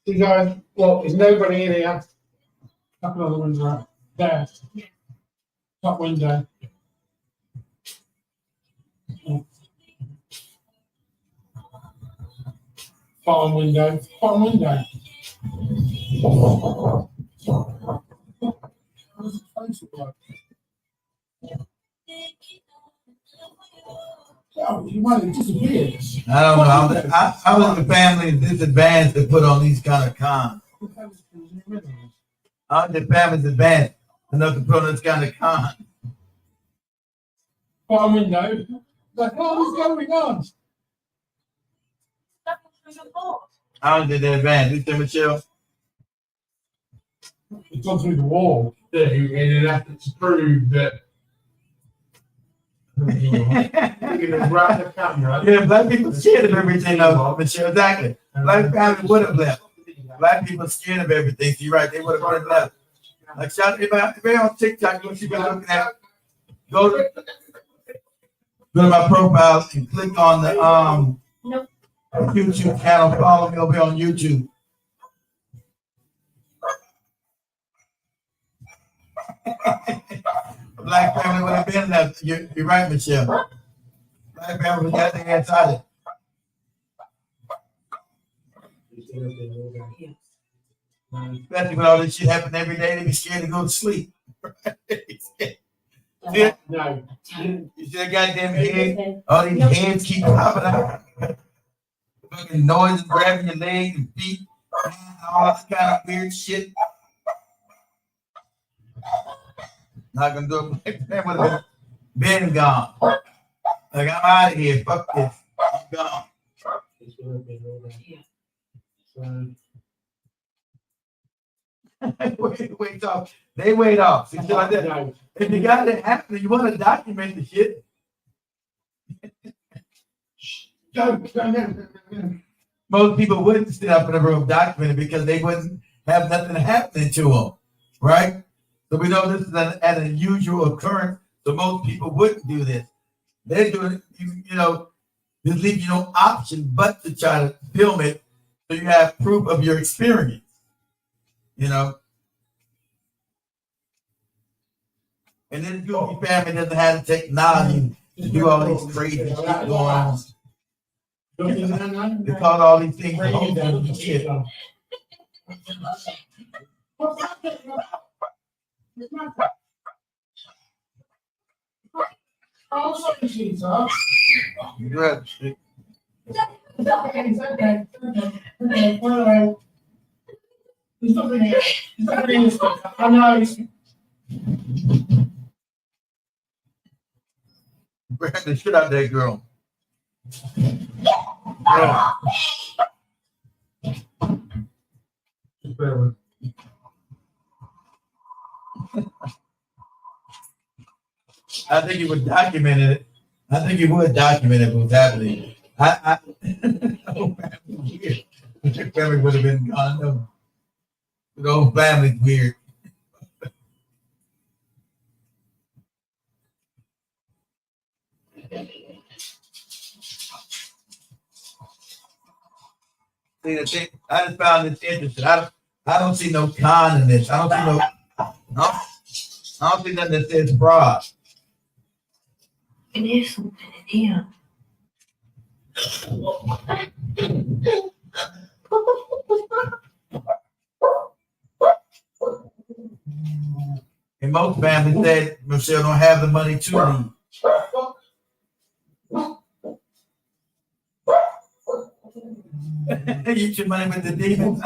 See, guys, well, there's nobody in here. Couple other ones right there. Top window. Bottom window. Bottom window. Oh, you might have disappeared. I don't know. I was the family disadvantaged to put on these kind of cons. I was the family's advanced enough to put on this kind of con. Bottom window. Like, what is going on? I was the advantage. You see, Michelle? It's gone through the wall in an effort to prove that. Grab the camera. Yeah, black people scared of everything, though, Michelle. Exactly. Black family would have left. Black people scared of everything. So you're right. They would have left. Like, shout if you're on TikTok, what you been looking at? Go to my profile and click on the YouTube channel. Follow me over here on YouTube. Black family would have been left. You're right, Michelle. Black family would have their inside it. Especially when all this shit happen every day, they be scared to go to sleep. See, No. you see that goddamn head? All these heads keep popping out. Fucking noise and grabbing your legs and feet, and all that kind of weird shit. Not gonna do it. That would have been gone. Like, I'm out of here. Fuck this. I'm gone. Wait off. They wait off. See, like that. If you got it happening, you want to document the shit. Most people wouldn't sit up in a room documenting because they wouldn't have nothing happening to them, right? So we know this is an unusual occurrence, so most people wouldn't do this. They're doing it, just leave you no option but to try to film it so you have proof of your experience, And this goofy family doesn't have the technology to do all these crazy shit going on. They call all these things shit. Good. I know. Grab the shit out of that girl. I think he would document it. I think he would document it what was happening. The family would have been gone. No. The whole family's weird. See, the thing, I just found this interesting. I don't see no con in this. I don't see nothing that says fraud. It is something in here. And most families said Michelle don't have the money to leave. Use your money with the demons.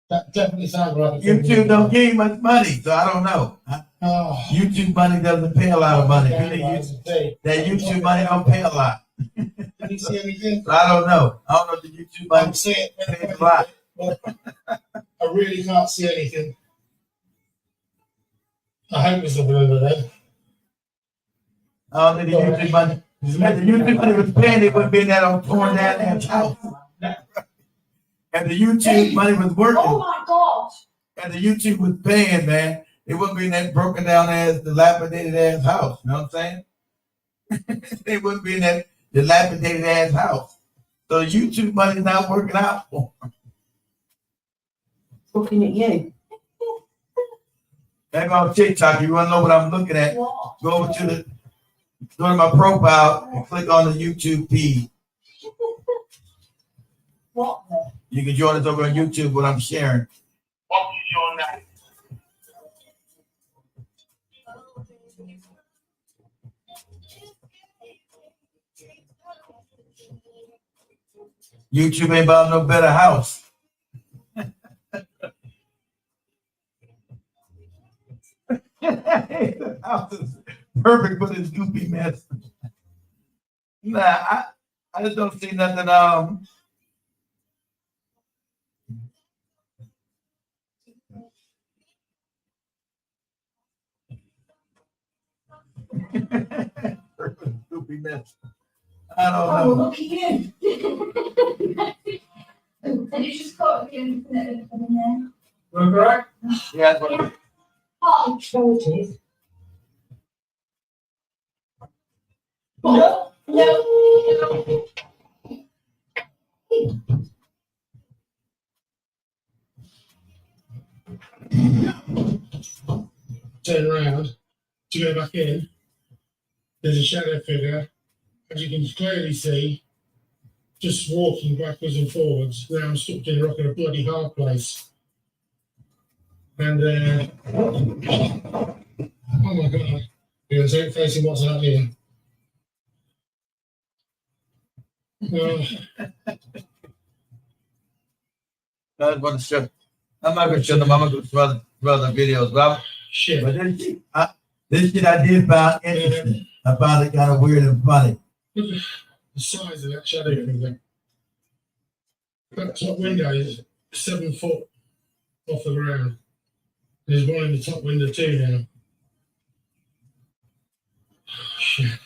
That definitely sounds like YouTube don't give you much money, so I don't know. Oh, YouTube money doesn't pay a lot of money. yeah, Really, guys, okay. that YouTube money don't pay a lot. Did you see anything? So I don't know. I don't know if the YouTube money I'm saying, pays a lot. I really can't see anything. I hope there's nothing under there. I don't think the YouTube money. If the YouTube money was paying, it wouldn't be in that on torn down that house. And the YouTube money was Oh working, my God. and the YouTube was paying, man, it wouldn't be in that broken down ass, dilapidated ass house. You know what I'm saying? They wouldn't be in that dilapidated ass house. So the YouTube money's not working out for them. Looking at you. Maybe on TikTok, you wanna know what I'm looking at? What? Go to my profile and click on the YouTube feed. What? You can join us over on YouTube what I'm sharing. YouTube ain't about no better house. The house is perfect, but it's goofy mess. Nah, I just don't see nothing. Goofy mess. I don't Oh, know. look at you. And you just got the internet in there. We're correct? Yeah, that's what Oh, Trojan. No, no. Turn around to go back in. There's a shadow figure, as you can clearly see, just walking backwards and forwards. Now I'm stuck in a rock in a bloody hard place. And oh my God, you're facing what's out here. I just want to show. I'm not gonna show them. I'm gonna go to other videos, but Shit. But this shit I did find interesting. I found it kind of weird and funny. Look at the size of that shadow figure. That top window is 7 foot off the ground. There's one in the top window too now. Oh, shit.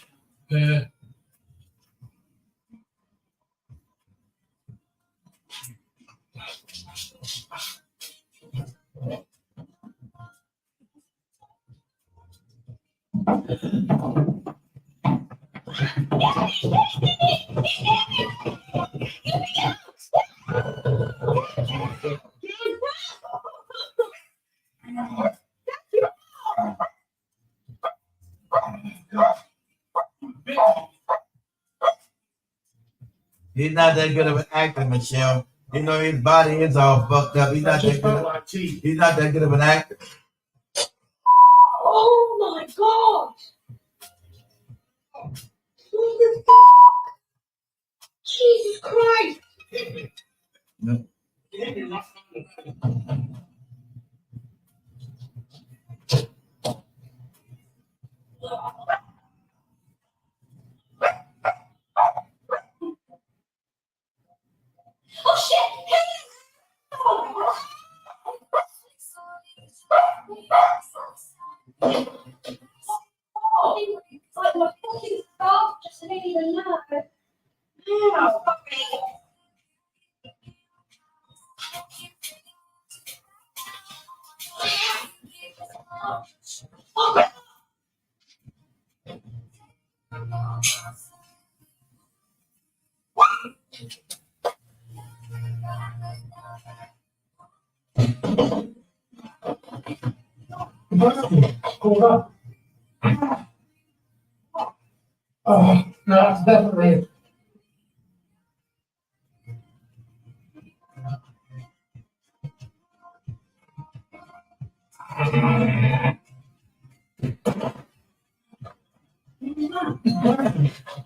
He's not that good of an actor, Michelle. You know his body is all fucked up. He's not that good. He's not that good of an actor. Oh my God. What the fuck? Jesus Christ. No. Oh shit! Oh, it's like my fucking scarf just didn't even know. Ow. Oh. Hold up. Oh, no, that's definitely it.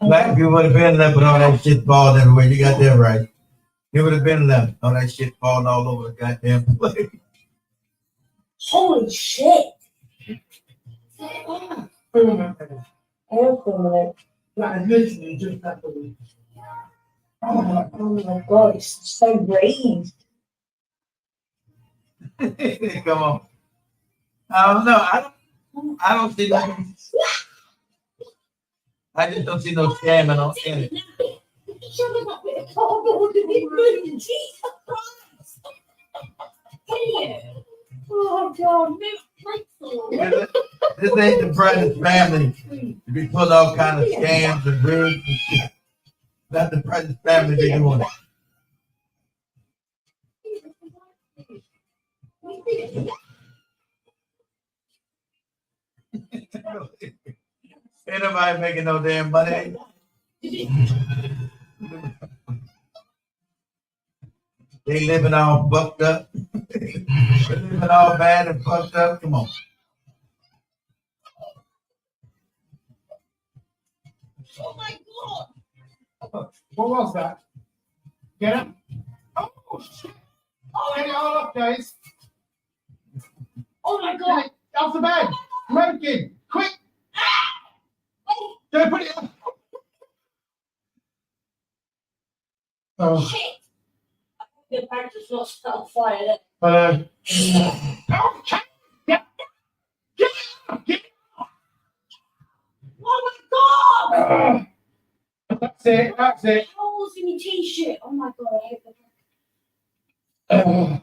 Black people would have been left with all that shit falling everywhere. You got that right. It would have been left. All that shit falling all over the goddamn place. Holy shit. That is literally just happened. Oh my God, it's so raised. Come on. I don't know. I don't see no. I just don't see no scamming on it. Shut up with a cardboard and it moved. Jesus Christ. Oh God. This ain't the President's family. To be putting all kind of scams and rigs and shit. Not the President's family be doing it. Ain't nobody making no damn money. They living all fucked up. They living all bad and fucked up. Come on. Oh my God. What was that? Get up. Oh, shit. Get it all up, guys. Oh my God. Off the bed. Smoking. Quick. Go put it up. Oh. Shit. The bag does not start fire. Oh, check. Get up. Get up. Oh my God. That's it. That's it. Holes in your t-shirt. Oh my God, I hate that.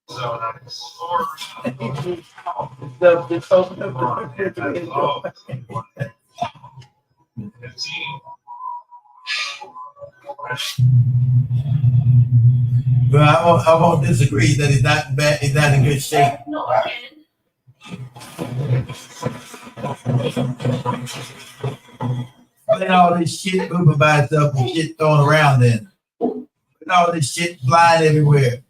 So nice. But I won't disagree that he's not bad. He's not in good shape. Not again. Putting all this shit moving by itself and shit thrown around then. Putting all this shit flying everywhere.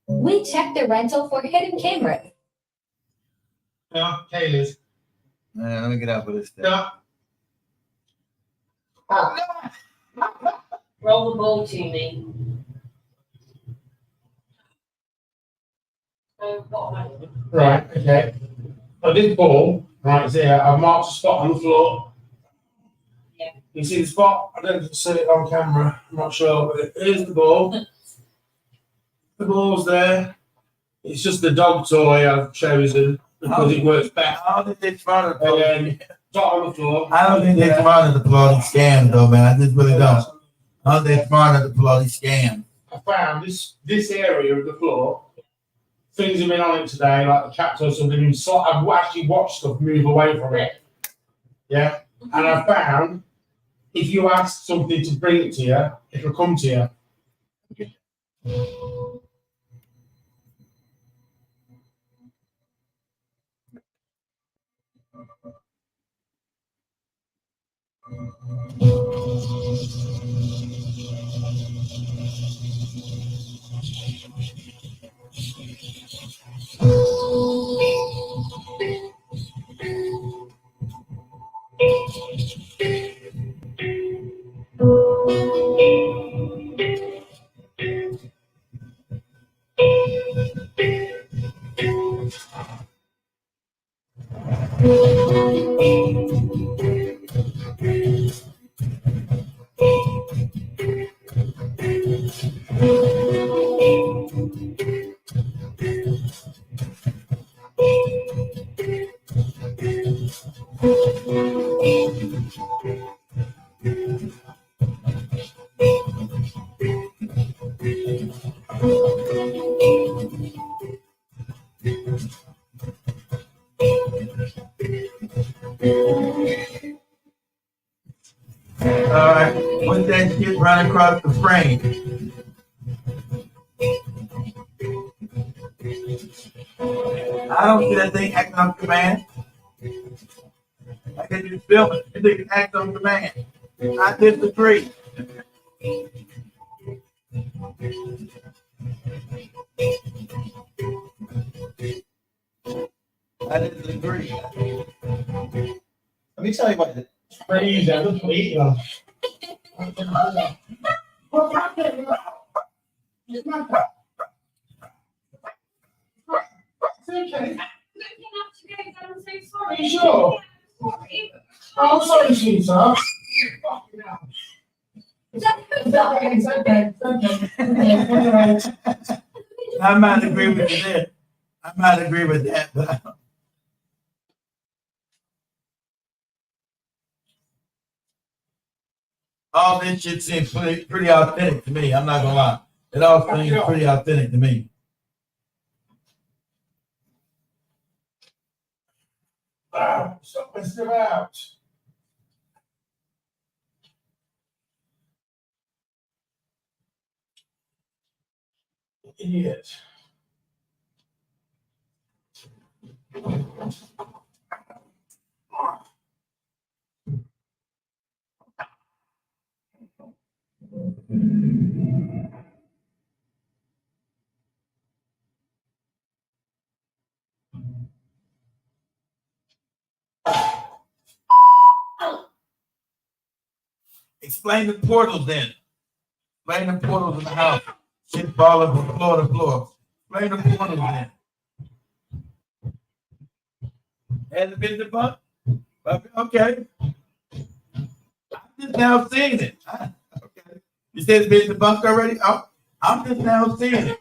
We checked the rental for hidden cameras. Yeah, Kaylee's. Man, let me get out with this thing. Yeah. Roll the ball to me. Right, okay. So this ball, right, is here. I've marked a spot on the floor. Yeah. You see the spot? I don't see it on camera. I'm not sure, but here's the ball. The ball's there. It's just the dog toy I've chosen because it works best. I don't think they're trying to dot on the floor. I don't think they're trying to pull all these scams though, man. I just really don't. I don't think they're trying to pull all these scams. I found this area of the floor. Things have been on it today, like the chapters have been. I've actually watched stuff move away from it. Yeah, and I found if you ask something to bring it to you, it'll come to you. across the frame. I don't see that thing acting on command. I can just film it. It didn't act on command. I disagree. I disagree. Let me tell you what. Crazy. I just hate them. Sure. I'm sorry, sweetheart. I might agree with you there. I might agree with that, but all this shit seems pretty authentic to me. I'm not gonna lie. It all seems pretty authentic to me. Something's still out. Idiot. Explain the portals then. Explain the portals in the house. Shit falling from floor to floor. Explain the portals then. Has it been debunked? Okay. I'm just now seeing it. Okay. You said it's been debunked already? I'm just now seeing it.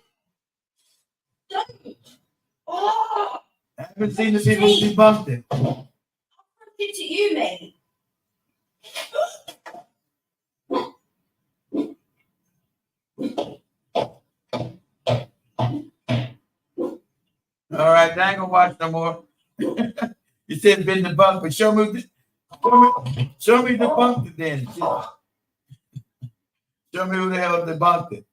Oh, I haven't seen the people who debunked it. to you, mate. All right, I ain't gonna watch no more. You said it's been debunked, but show me debunked it then. Show me who the hell debunked it.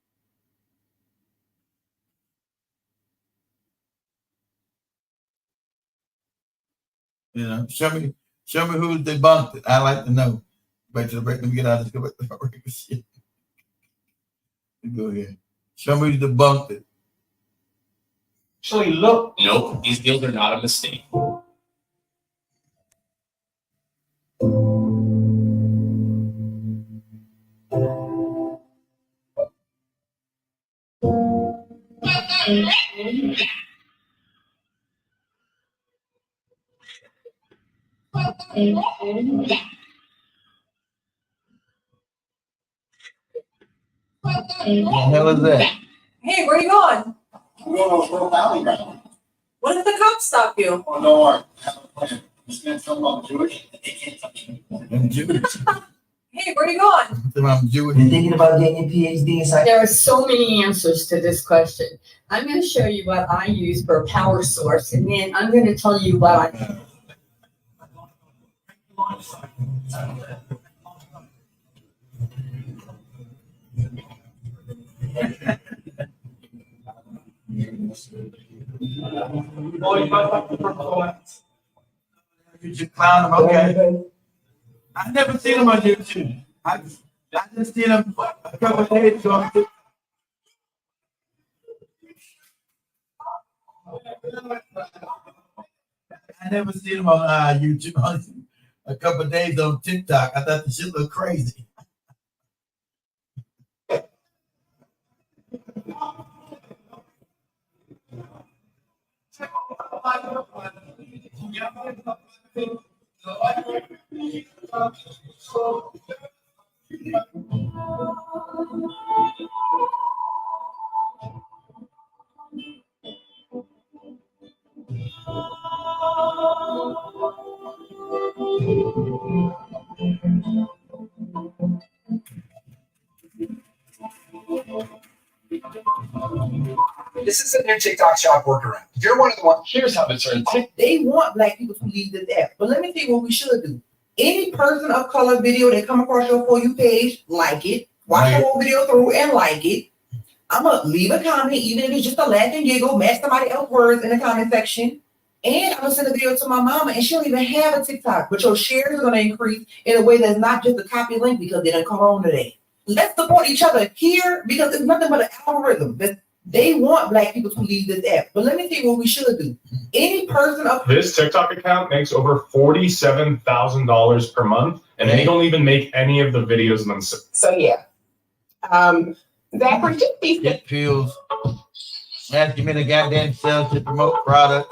You know, show me who debunked it. I like to know. Back to the break. Let me get out of this. Go back to the break. Shit. Go ahead. Show me who debunked it. Actually, look. Nope, these deals are not a mistake. What the hell is that? Hey, where you going? I'm going to Valley Ground. What if the cops stop you? Oh, no, I have a plan. This man's talking about Jewish. They can't touch me. I'm Jewish. Hey, where you going? I'm Jewish. You're thinking about getting your PhD in psych? There are so many answers to this question. I'm going to show you what I use for a power source, and then I'm going to tell you what I. You just clown them, okay? I've never seen them on YouTube. I just seen them a couple of days ago. I never seen them on YouTube a couple of days on TikTok. I thought the shit looked crazy. This is a new TikTok shop workaround. You're one of the ones. Here's how it's earned. They want black people to leave this app. But let me tell you what we should do. Any person of color video that come across your For You page, like it, watch the whole video through and like it. I'm gonna leave a comment, even if it's just a laugh and giggle, match somebody else's words in the comment section. And I'm gonna send a video to my mama, and she don't even have a TikTok, but your shares are gonna increase in a way that's not just a copy link because they done come on today. Let's support each other here because it's nothing but an algorithm. They want Black people to leave this app. But let me tell you what we should do. Any person up This TikTok account makes over $47,000 per month, and they don't even make any of the videos themselves. So yeah. Zachary, just be Get pills. Asking me to goddamn sell to promote product.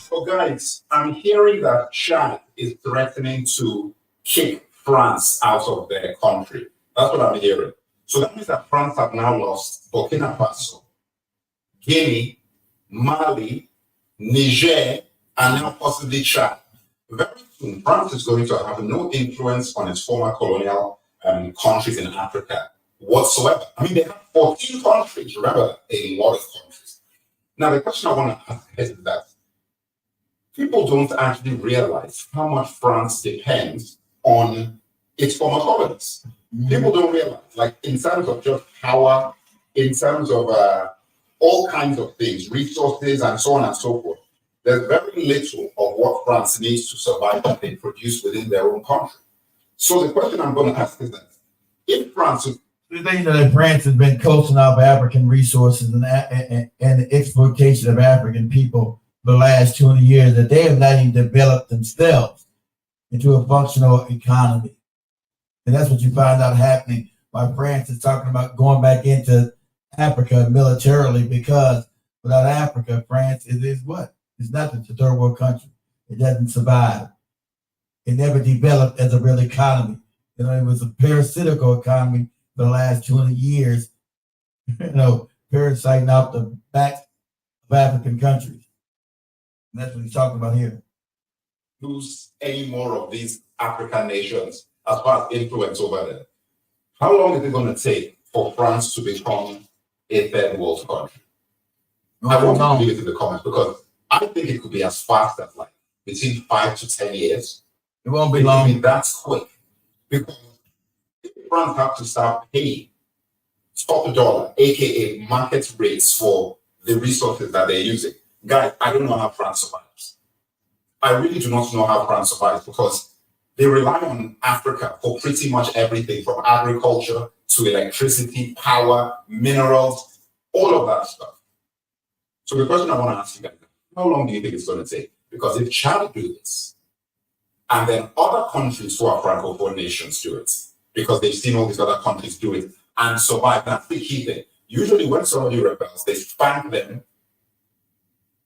So guys, I'm hearing that Chad is threatening to kick France out of their country. That's what I'm hearing. So that means that France have now lost Burkina Faso, Guinea, Mali, Niger, and now possibly Chad. Very soon, France is going to have no influence on its former colonial countries in Africa whatsoever. I mean, they have 14 countries, remember, a lot of countries. Now, the question I want to ask is that people don't actually realize how much France depends on its former colonies. People don't realize, like in terms of just power, in terms of all kinds of things, resources, and so on and so forth. There's very little of what France needs to survive that they produce within their own country. So the question I'm going to ask is that if France... You know that France has been coasting off African resources and the exploitation of African people for the last 20 years, that they have not even developed themselves into a functional economy. And that's what you find out happening why France is talking about going back into Africa militarily, because without Africa, France is what? It's nothing. It's a third world country. It doesn't survive. It never developed as a real economy. You know, it was a parasitical economy for the last 20 years, you know, parasiting out the back of African countries. And that's what he's talking about here. Lose any more of these African nations as far as influence over them. How long is it going to take for France to become a third world country? I want you to leave it in the comments because I think it could be as fast as like between 5 to 10 years. It won't be long. I mean, that's quick. Because if France have to start paying top dollar, aka market rates for the resources that they're using. Guys, I don't know how France survives. I really do not know how France survives because they rely on Africa for pretty much everything from agriculture to electricity, power, minerals, all of that stuff. So the question I want to ask you guys, how long do you think it's going to take? Because if Chad do this, and then other countries who are Francophone nations do it, because they've seen all these other countries do it and survive, that's the key thing. Usually when somebody rebels, they spank them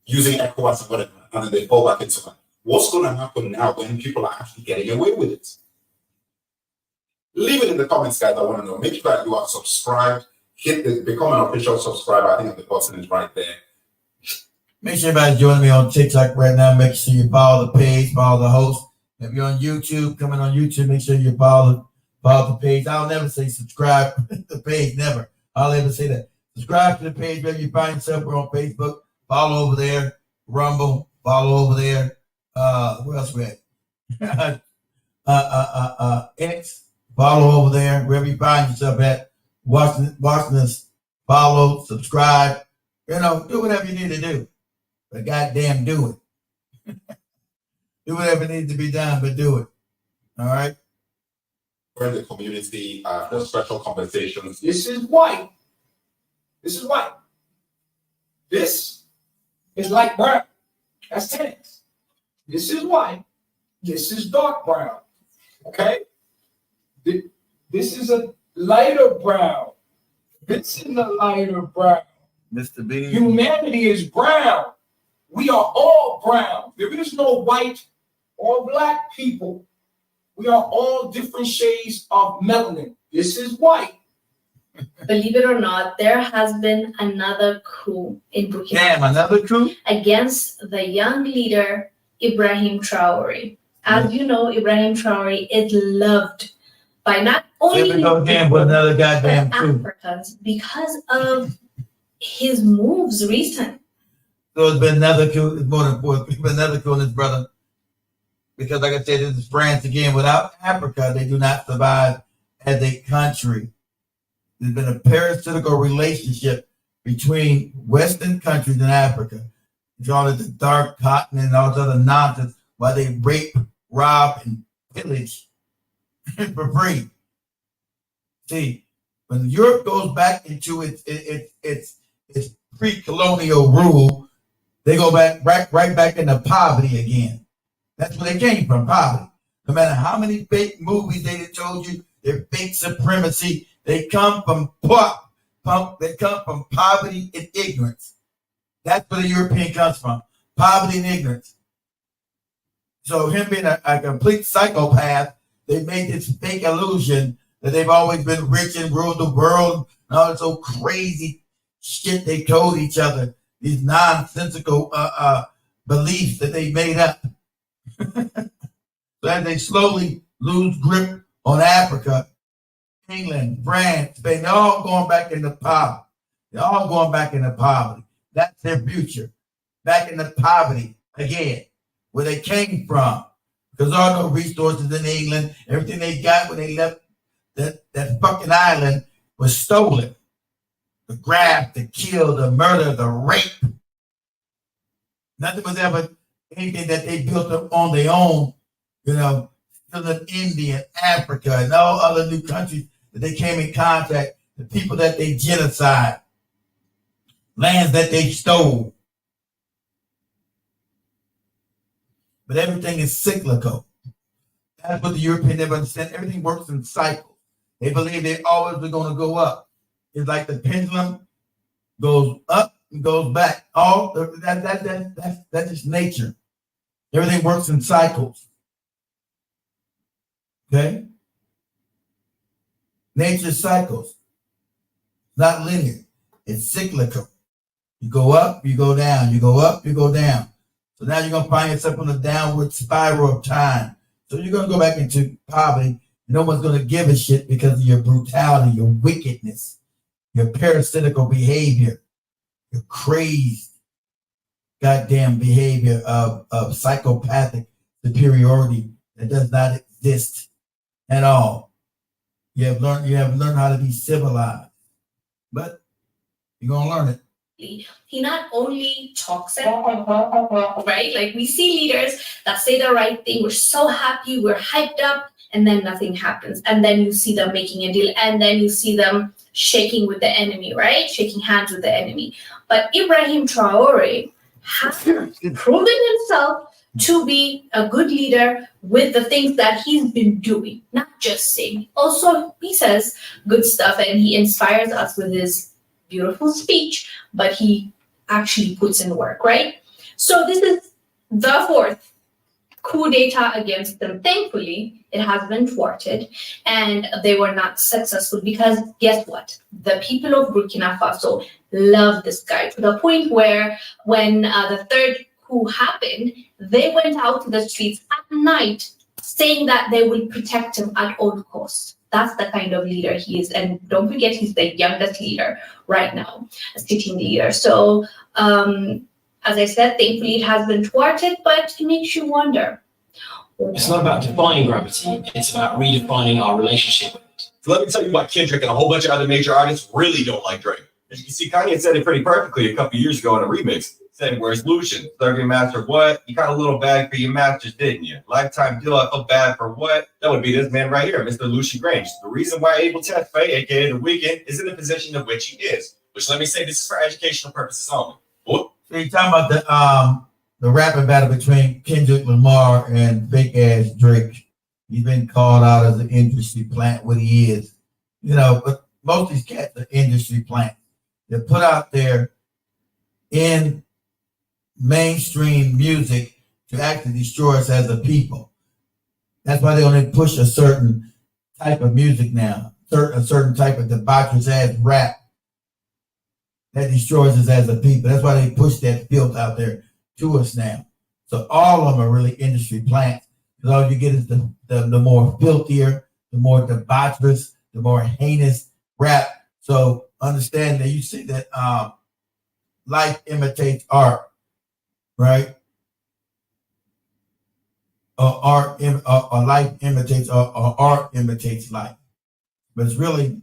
using ECOWAS or whatever, and then they fall back into that. What's going to happen now when people are actually getting away with it? Leave it in the comments, guys. I want to know. Make sure that you are subscribed. Hit the become an official subscriber. I think the button is right there. Make sure everybody's joining me on TikTok right now. Make sure you follow the page, follow the host. If you're on YouTube, coming on YouTube, make sure you follow the page. I'll never say subscribe to the page, never. I'll never say that. Subscribe to the page wherever you find yourself. We're on Facebook. Follow over there. Rumble. Follow over there. Where else we at? X. Follow over there. Wherever you find yourself at. Watching this. Follow. Subscribe. You know, do whatever you need to do. but goddamn do it. Do whatever needs to be done, but do it. All right? We're in the community for special compensations. This is white. This is white. This is light brown. That's 10x. This is white. This is dark brown. Okay? This is a lighter brown. This is a lighter brown. Mr. B. Humanity is brown. We are all brown. There is no white or black people. We are all different shades of melanin. This is white. Believe it or not, there has been another coup in Burkina Damn, another coup? against the young leader Ibrahim Traore. As you know, Ibrahim Traore is loved by not only Here we go again with another goddamn coup. Africans because of his moves recent. So it's been another coup. It's more than four. It's been another coup on this brother. Because like I said, this is France again. Without Africa, they do not survive as a country. There's been a parasitical relationship between Western countries and Africa. It's all the dark cotton and all this other nonsense while they rape, rob, and pillage for free. See, when Europe goes back into its pre-colonial rule, they go back right back into poverty again. That's where they came from, poverty. No matter how many fake movies they told you, they're fake supremacy. They come from they come from poverty and ignorance. That's where the European comes from, poverty and ignorance. So him being a complete psychopath, they made this fake illusion that they've always been rich and ruled the world and all this old crazy shit they told each other, these nonsensical beliefs that they made up. So as they slowly lose grip on Africa, England, France, Spain, they're all going back into poverty. They're all going back into poverty. That's their future. Back into poverty again, where they came from. Because there are no resources in England. Everything they got when they left that fucking island was stolen. The grab, the kill, the murder, the rape. Nothing was ever anything that they built up on their own, still in India, Africa, and all other new countries that they came in contact, the people that they genocide, lands that they stole. But everything is cyclical. That's what the Europeans never understand. Everything works in cycles. They believe they always are going to go up. It's like the pendulum goes up and goes back. That's just nature. Everything works in cycles. Okay? Nature cycles. Not linear. It's cyclical. You go up, you go down. You go up, you go down. So now you're going to find yourself on a downward spiral of time. So you're going to go back into poverty. No one's going to give a shit because of your brutality, your wickedness, your parasitical behavior, your crazed goddamn behavior of psychopathic superiority that does not exist at all. You have learned how to be civilized, but you're gonna learn it. He not only talks it, right? Like we see leaders that say the right thing. We're so happy, we're hyped up, and then nothing happens. And then you see them making a deal, and then you see them shaking with the enemy, right? Shaking hands with the enemy. But Ibrahim Traore has proven himself to be a good leader with the things that he's been doing, not just saying. Also, he says good stuff and he inspires us with his beautiful speech, but he actually puts in work, right? So this is the fourth coup d'etat against them. Thankfully, it has been thwarted and they were not successful because guess what? The people of Burkina Faso love this guy to the point where when the third coup happened, they went out to the streets at night saying that they will protect him at all costs. That's the kind of leader he is. And don't forget, he's the youngest leader right now, a sitting leader. So, as I said, thankfully it has been thwarted, but it makes you wonder. It's not about defying gravity, it's about redefining our relationship with it. So let me tell you why Kendrick and a whole bunch of other major artists really don't like Drake. As you can see, Kanye said it pretty perfectly a couple years ago in a remix. Saying, where's Lucian? Serving master of what? You got a little bag for your masters, didn't you? Lifetime deal, I feel bad for what? That would be this man right here, Mr. Lucian Grange. The reason why Abel Tesfaye, aka The Weeknd, is in the position of which he is. Which, let me say, this is for educational purposes only. What? So you're talking about the rapping battle between Kendrick Lamar and big ass Drake. He's been called out as an industry plant, what he is. You know, but most of these cats are industry plants. They're put out there in mainstream music to actually destroy us as a people. That's why they only push a certain type of music now, a certain type of debaucherous ass rap that destroys us as a people. That's why they push that filth out there to us now. So all of them are really industry plants. Because all you get is the more filthier, the more debaucherous, the more heinous rap. So understand that you see that life imitates art, right? Or life imitates or art imitates life. But it's really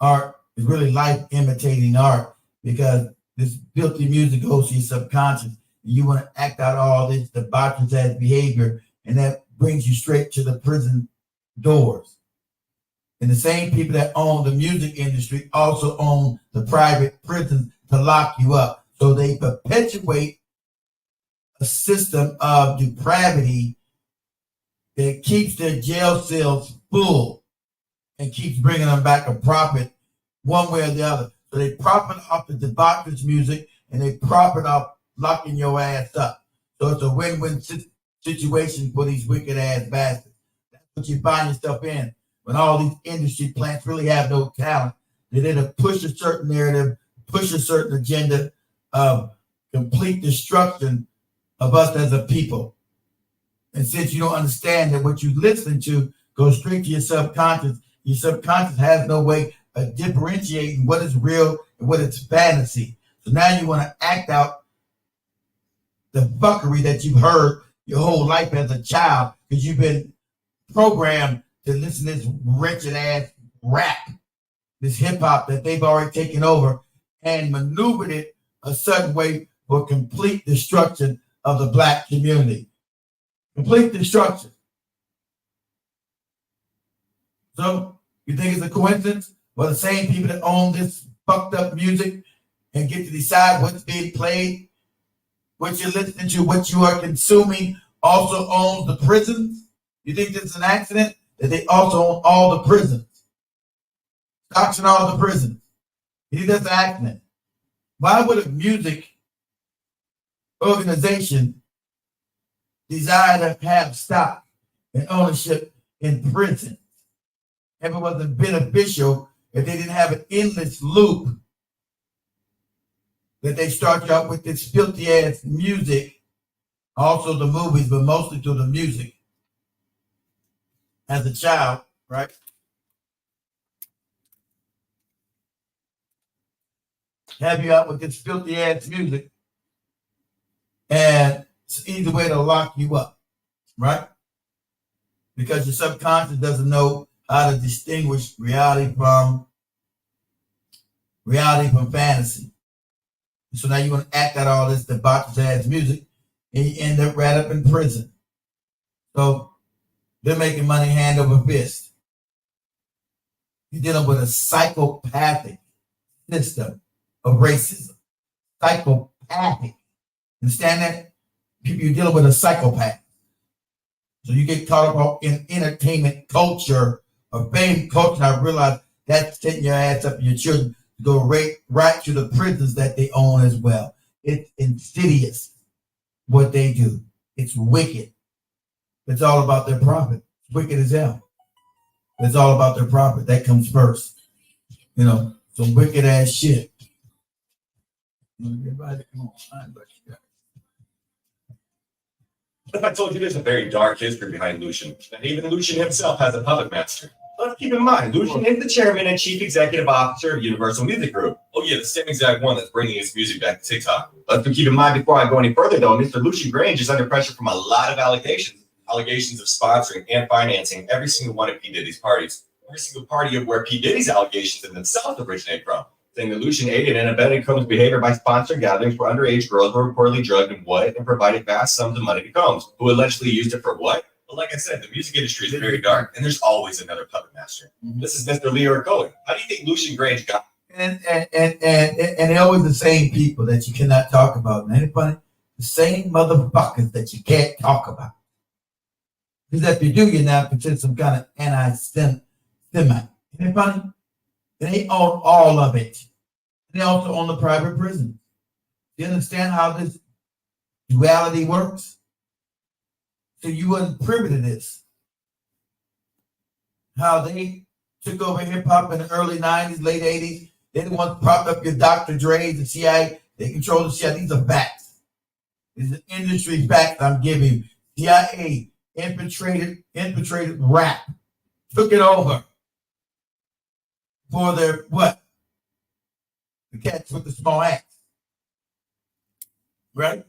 art, it's really life imitating art, because this filthy music goes to your subconscious. You want to act out all this debaucherous ass behavior, and that brings you straight to the prison doors. And the same people that own the music industry also own the private prisons to lock you up. So they perpetuate a system of depravity that keeps their jail cells full and keeps bringing them back a profit one way or the other. So they profit off the debaucherous music, and they profit off locking your ass up. So it's a win-win situation for these wicked ass bastards. That's what you find yourself in when all these industry plants really have no talent. They're there to push a certain narrative, push a certain agenda of complete destruction of us as a people. And since you don't understand that what you listen to goes straight to your subconscious has no way of differentiating what is real and what is fantasy. So now you want to act out the fuckery that you've heard your whole life as a child, because you've been programmed to listen to this wretched ass rap, this hip hop that they've already taken over and maneuvered it a certain way for complete destruction of the black community. Complete destruction. So you think it's a coincidence? Well, the same people that own this fucked up music and get to decide what's being played, what you're listening to, what you are consuming, also owns the prisons. You think this is an accident? That they also own all the prisons. Stocks in all the prisons. You think that's an accident? Why would a music organization desire to have stock and ownership in prisons if it wasn't beneficial, if they didn't have an endless loop that they start you out with this filthy ass music, also the movies, but mostly to the music as a child, right? Have you out with this filthy ass music, and it's an easy way to lock you up, right? Because your subconscious doesn't know how to distinguish reality from fantasy. So now you want to act out all this debaucherous ass music, and you end up right up in prison. So they're making money hand over fist. You're dealing with a psychopathic system of racism. Psychopathic. Understand that? You're dealing with a psychopath. So you get caught up in entertainment culture or fame culture. I realize that's setting your ass up and your children to go right to the prisons that they own as well. It's insidious what they do. It's wicked. It's all about their profit. It's wicked as hell. It's all about their profit. That comes first. You know, some wicked ass shit. Everybody, come on. If I told you there's a very dark history behind Lucian, and even Lucian himself has a puppet master. Let's keep in mind, Lucian is the chairman and chief executive officer of Universal Music Group. Oh yeah, the same exact one that's bringing his music back to TikTok. Let's keep in mind before I go any further though, Mr. Lucian Grange is under pressure from a lot of allegations of sponsoring and financing every single one of P. Diddy's parties. Every single party of where P. Diddy's allegations in themselves originate from. saying that Lucian aided and abetted Combs' behavior by sponsoring gatherings where underage girls were reportedly drugged and provided vast sums of money to Combs, who allegedly used it for what? Well, like I said, the music industry is very dark, and there's always another puppet master. This is Mr. Leo Cohen. How do you think Lucian Grange got? And they're always the same people that you cannot talk about. And ain't it funny? The same motherfuckers that you can't talk about. Because if you do, you're now considered some kind of anti-Semite. Isn't it funny? They own all of it. They also own the private prisons. You understand how this duality works? So you wasn't privy to this. How they took over hip-hop in the early 90s, late 80s. They the ones propped up your Dr. Dre's, the CIA. They control the CIA. These are facts. These are industry facts I'm giving you. CIA infiltrated rap. Took it over. For their what? The cats with the small axe. Right?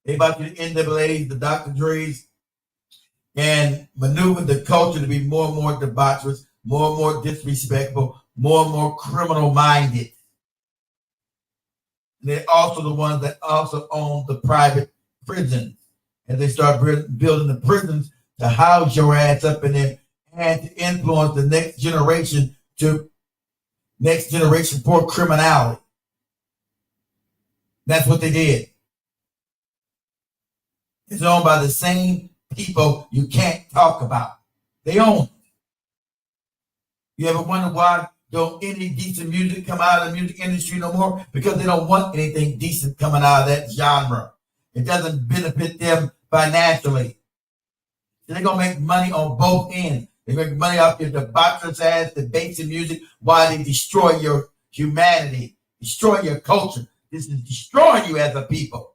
They about the NAAs, the Dr. Dre's, and maneuvered the culture to be more and more debaucherous, more and more disrespectful, more and more criminal-minded. They're also the ones that also own the private prisons. And they start building the prisons to house your ass up in there and to influence the next generation for criminality. That's what they did. It's owned by the same people you can't talk about. They own it. You ever wonder why don't any decent music come out of the music industry no more? Because they don't want anything decent coming out of that genre. It doesn't benefit them financially. They're going to make money on both ends. They make money off your debaucherous ass, debates and music, while they destroy your humanity, destroy your culture. This is destroying you as a people.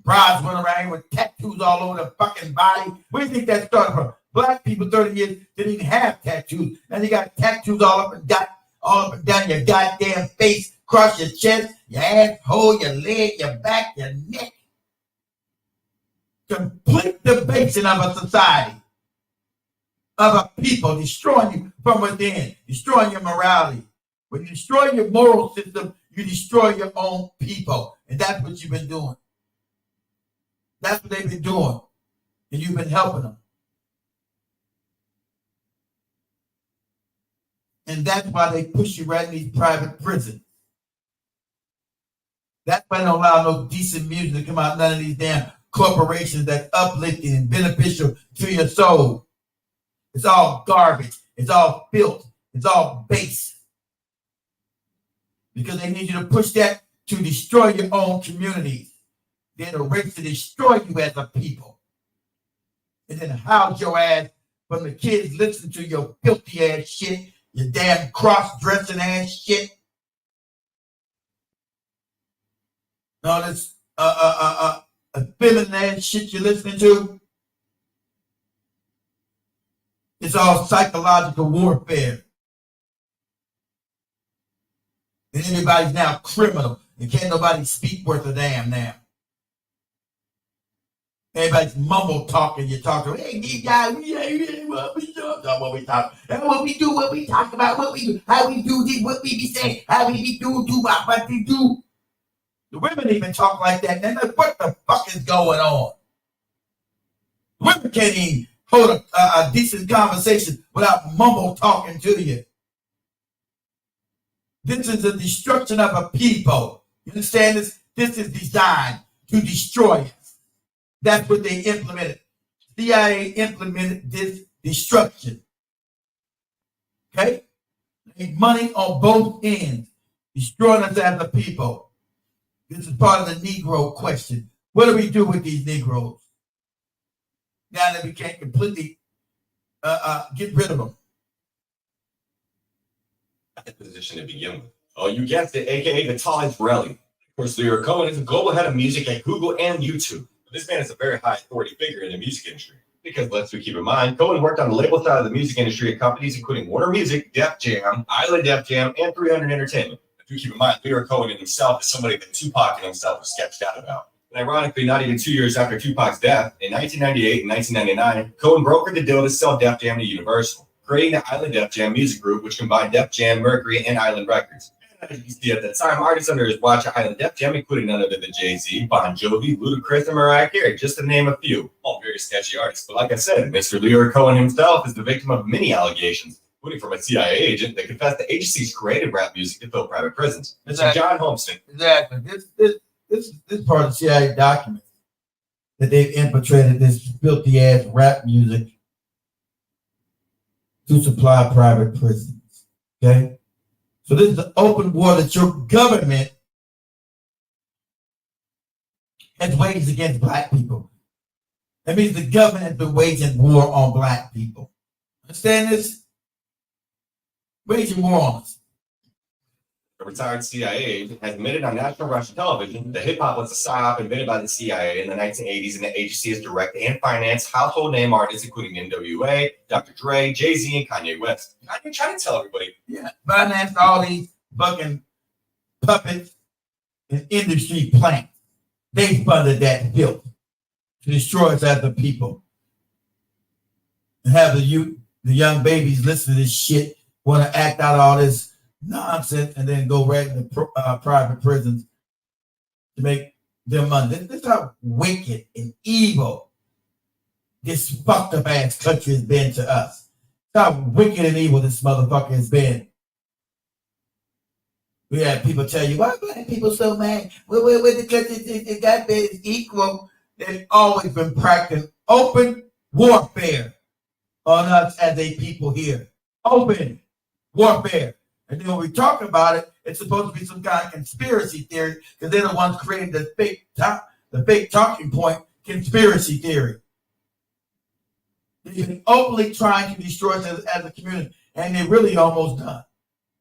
Brides run around here with tattoos all over their fucking body. Where do you think that started from? Black people 30 years didn't even have tattoos. Now they got tattoos all up and down your goddamn face, across your chest, your asshole, your leg, your back, your neck. Complete debasing of a society, of a people, destroying you from within, destroying your morality. When you destroy your moral system, you destroy your own people. And that's what you've been doing. That's what they've been doing. And you've been helping them. And that's why they push you right in these private prisons. That's why they don't allow no decent music to come out, none of these damn corporations that's uplifting and beneficial to your soul. It's all garbage. It's all filth. It's all base. Because they need you to push that to destroy your own communities. They're the race to destroy you as a people. And then house your ass from the kids listening to your filthy ass shit, your damn cross-dressing ass shit. All this feminine ass shit you're listening to. It's all psychological warfare. And everybody's now criminal. And can't nobody speak worth a damn now. Everybody's mumble talking. You're talking, hey, these guys, what we talk about, what we talk, what we do, what we talk about, what we do, how we do this, what we be saying, how we be do what we do. The women even talk like that. They're like, what the fuck is going on? Women can't even hold a decent conversation without mumble talking to you. This is the destruction of a people. You understand this? This is designed to destroy us. That's what they implemented. CIA implemented this destruction. Okay? They make money on both ends, destroying us as a people. This is part of the Negro question. What do we do with these Negroes? Now that we can't completely get rid of them. Position to begin with. Oh, you guessed it, aka the tallest Borelli. Of course, Leo Cohen is a global head of music at Google and YouTube. But this man is a very high authority figure in the music industry. Because let's keep in mind, Cohen worked on the label side of the music industry at companies including Warner Music, Def Jam, Island Def Jam, and 300 Entertainment. If you keep in mind, Leo Cohen in himself is somebody that Tupac and himself was sketched out about. And ironically, not even 2 years after Tupac's death, in 1998 and 1999, Cohen brokered the deal to sell Def Jam to Universal. creating the Island Def Jam music group, which combined Def Jam, Mercury, and Island Records. And as you see at the time, artists under his watch at Island Def Jam including none other than Jay-Z, Bon Jovi, Ludacris, and Mariah Carey, just to name a few. All very sketchy artists. But like I said, Mr. Leroy Cohen himself is the victim of many allegations, including from a CIA agent that confessed the agency's created rap music to fill private prisons. Mr. John Holmeston. Exactly. This part of the CIA document that they've infiltrated this filthy ass rap music to supply private prisons. Okay? So this is the open war that your government has waged against black people. That means the government has been waging war on black people. Understand this? Waging war on us. A retired CIA agent has admitted on national Russian television that hip-hop was a psyop invented by the CIA in the 1980s, and the agency has directed and financed household name artists including NWA, Dr. Dre, Jay-Z, and Kanye West. I can try to tell everybody. Yeah, financed all these fucking puppets and industry plants. They funded that filth to destroy us as a people. And have the young babies listen to this shit, want to act out all this nonsense, and then go right into private prisons to make their money. This is how wicked and evil this fucked up ass country has been to us. This is how wicked and evil this motherfucker has been. We had people tell you, why black people so mad? Well, because it got is equal. They've always been practicing open warfare on us as a people here. Open warfare. And then when we talk about it, it's supposed to be some kind of conspiracy theory because they're the ones creating the fake talking point conspiracy theory. They've been openly trying to destroy us as a community, and they're really almost done.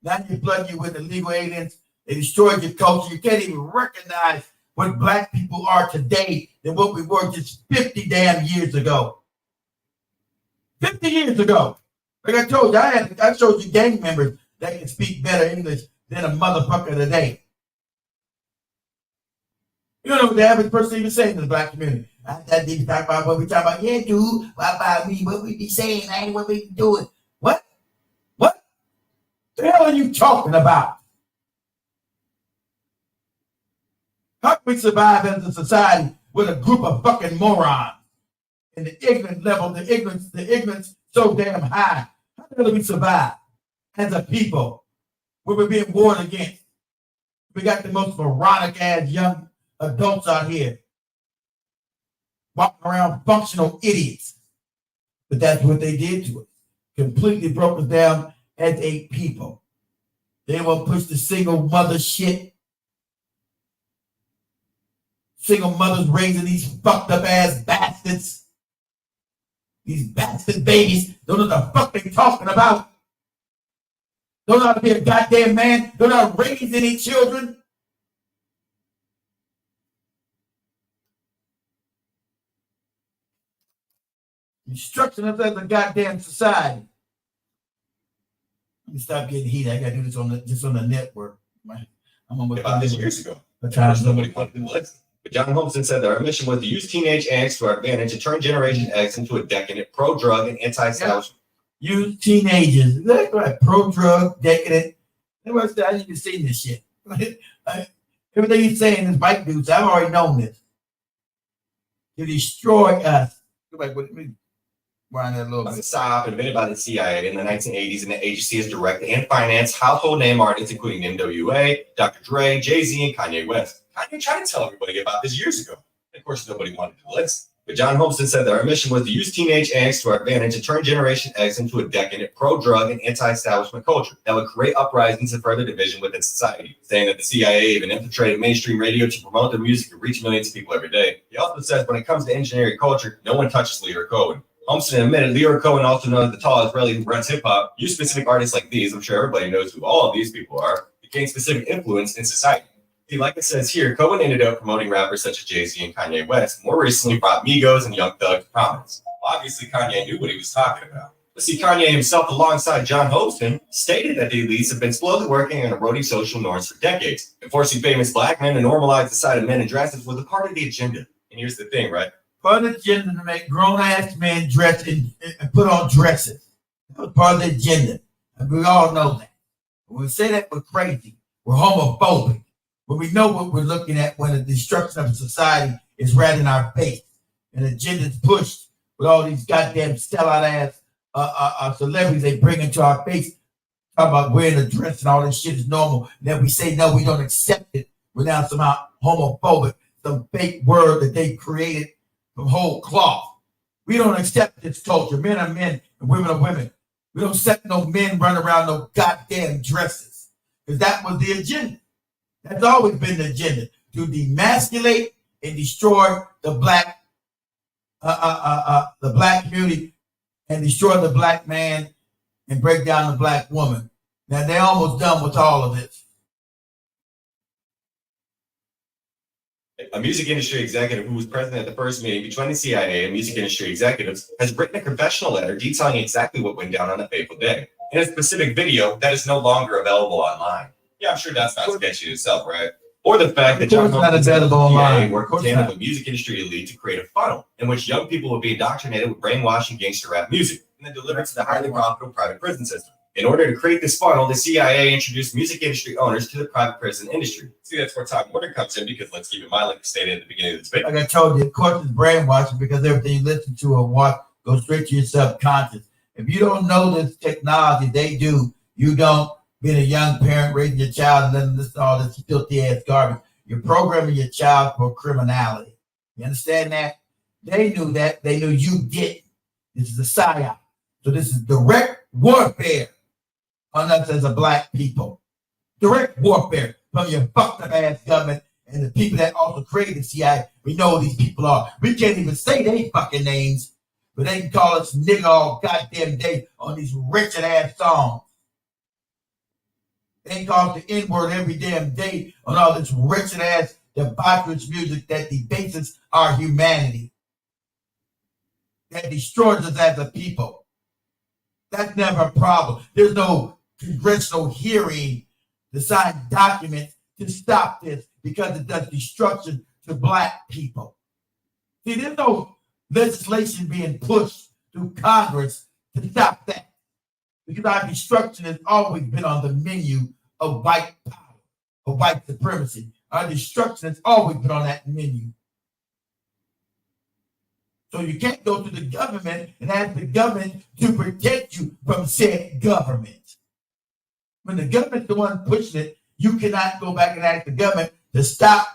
Now you plug you with illegal aliens, they destroyed your culture. You can't even recognize what black people are today than what we were just 50 damn years ago. 50 years ago. Like I told you, I showed you gang members that can speak better English than a motherfucker today. You don't know what the average person even saying in the black community. I thought they talk about what we talk about. Yeah, dude. What about me? What we be saying? Ain't what we doing? What? What the hell are you talking about? How can we survive as a society with a group of fucking morons? And the ignorant level, the ignorance so damn high. How the hell do we survive as a people when we're being warred against? We got the most moronic ass young adults out here walking around functional idiots. But that's what they did to us. Completely broke us down as a people. They won't push the single mother shit. Single mothers raising these fucked up ass bastards. These bastard babies don't know what the fuck they talking about. Don't know how to be a goddamn man. Don't know how to raise any children. Instructing us as a goddamn society. Let me stop getting heated. I gotta do this on the network. I'm almost about this years ago. Nobody wanted to listen. But John Holmeston said that our mission was to use teenage angst to our advantage and turn Generation X into a decadent, pro-drug, and anti-establishment. Use teenagers. That's right. Pro-drug, decadent. I didn't even see this shit. Everything he's saying is bike dudes. I've already known this. To destroy us. Go back with me. Wind that a little bit. A psyop invented by the CIA in the 1980s, and the agency has directed and financed household name artists including NWA, Dr. Dre, Jay-Z, and Kanye West. Kanye tried to tell everybody about this years ago. Of course, nobody wanted to listen. But John Holmeston said that our mission was to use teenage angst to our advantage and turn Generation X into a decadent, pro-drug, and anti-establishment culture that would create uprisings and further division within society, saying that the CIA even infiltrated mainstream radio to promote their music and reach millions of people every day. He also says when it comes to engineering culture, no one touches Leroy Cohen. Holmeston admitted Leroy Cohen, also known as the tall Israeli who runs hip-hop, used specific artists like these, I'm sure everybody knows who all of these people are, to gain specific influence in society. See, like it says here, Cohen ended up promoting rappers such as Jay-Z and Kanye West, more recently brought Migos and Young Thug to prominence. Obviously, Kanye knew what he was talking about. But see, Kanye himself, alongside John Holmeston, stated that the elites have been slowly working on eroding social norms for decades, and forcing famous black men to normalize the sight of men in dresses was a part of the agenda. And here's the thing, right? Part of the agenda to make grown-ass men dress and put on dresses. That was part of the agenda. And we all know that. When we say that, we're crazy. We're homophobic. But we know what we're looking at when the destruction of society is right in our face. And the agenda is pushed with all these goddamn sellout ass celebrities they bring into our face. Talk about wearing a dress and all this shit is normal. And then we say, no, we don't accept it. We're now somehow homophobic. Some fake word that they created from whole cloth. We don't accept this culture. Men are men and women are women. We don't accept no men running around no goddamn dresses. Because that was the agenda. That's always been the agenda. To demasculate and destroy the black community and destroy the black man and break down the black woman. Now they're almost done with all of this. A music industry executive who was present at the first meeting between the CIA and music industry executives has written a confessional letter detailing exactly what went down on the fateful day in a specific video that is no longer available online. Yeah, I'm sure that's not sketchy itself, right? Or the fact that John not available online. worked with tandem with music industry elite to create a funnel in which young people would be indoctrinated with brainwashing gangster rap music and then delivered to the highly profitable private prison system. In order to create this funnel, the CIA introduced music industry owners to the private prison industry. See, that's where Time Warner comes in because let's keep in mind, like I stated at the beginning of this video. Like I told you, of course, it's brainwashing because everything you listen to or watch goes straight to your subconscious. If you don't know this technology, they do. You don't. Being a young parent, raising your child, and then listen to all this filthy ass garbage. You're programming your child for criminality. You understand that? They knew that. They knew you didn't. This is a psyop. So this is direct warfare on us as a black people. Direct warfare from your fucked up ass government and the people that also created the CIA. We know who these people are. We can't even say their fucking names, but they can call us nigga all goddamn day on these wretched ass songs. They call it the N-word every damn day on all this wretched ass debaucherous music that debases our humanity. That destroys us as a people. That's never a problem. There's no congressional hearing to sign documents to stop this because it does destruction to black people. See, there's no legislation being pushed through Congress to stop that. Because our destruction has always been on the menu of white power, of white supremacy. Our destruction has always been on that menu. So you can't go to the government and ask the government to protect you from said government. When the government's the one pushing it, you cannot go back and ask the government to stop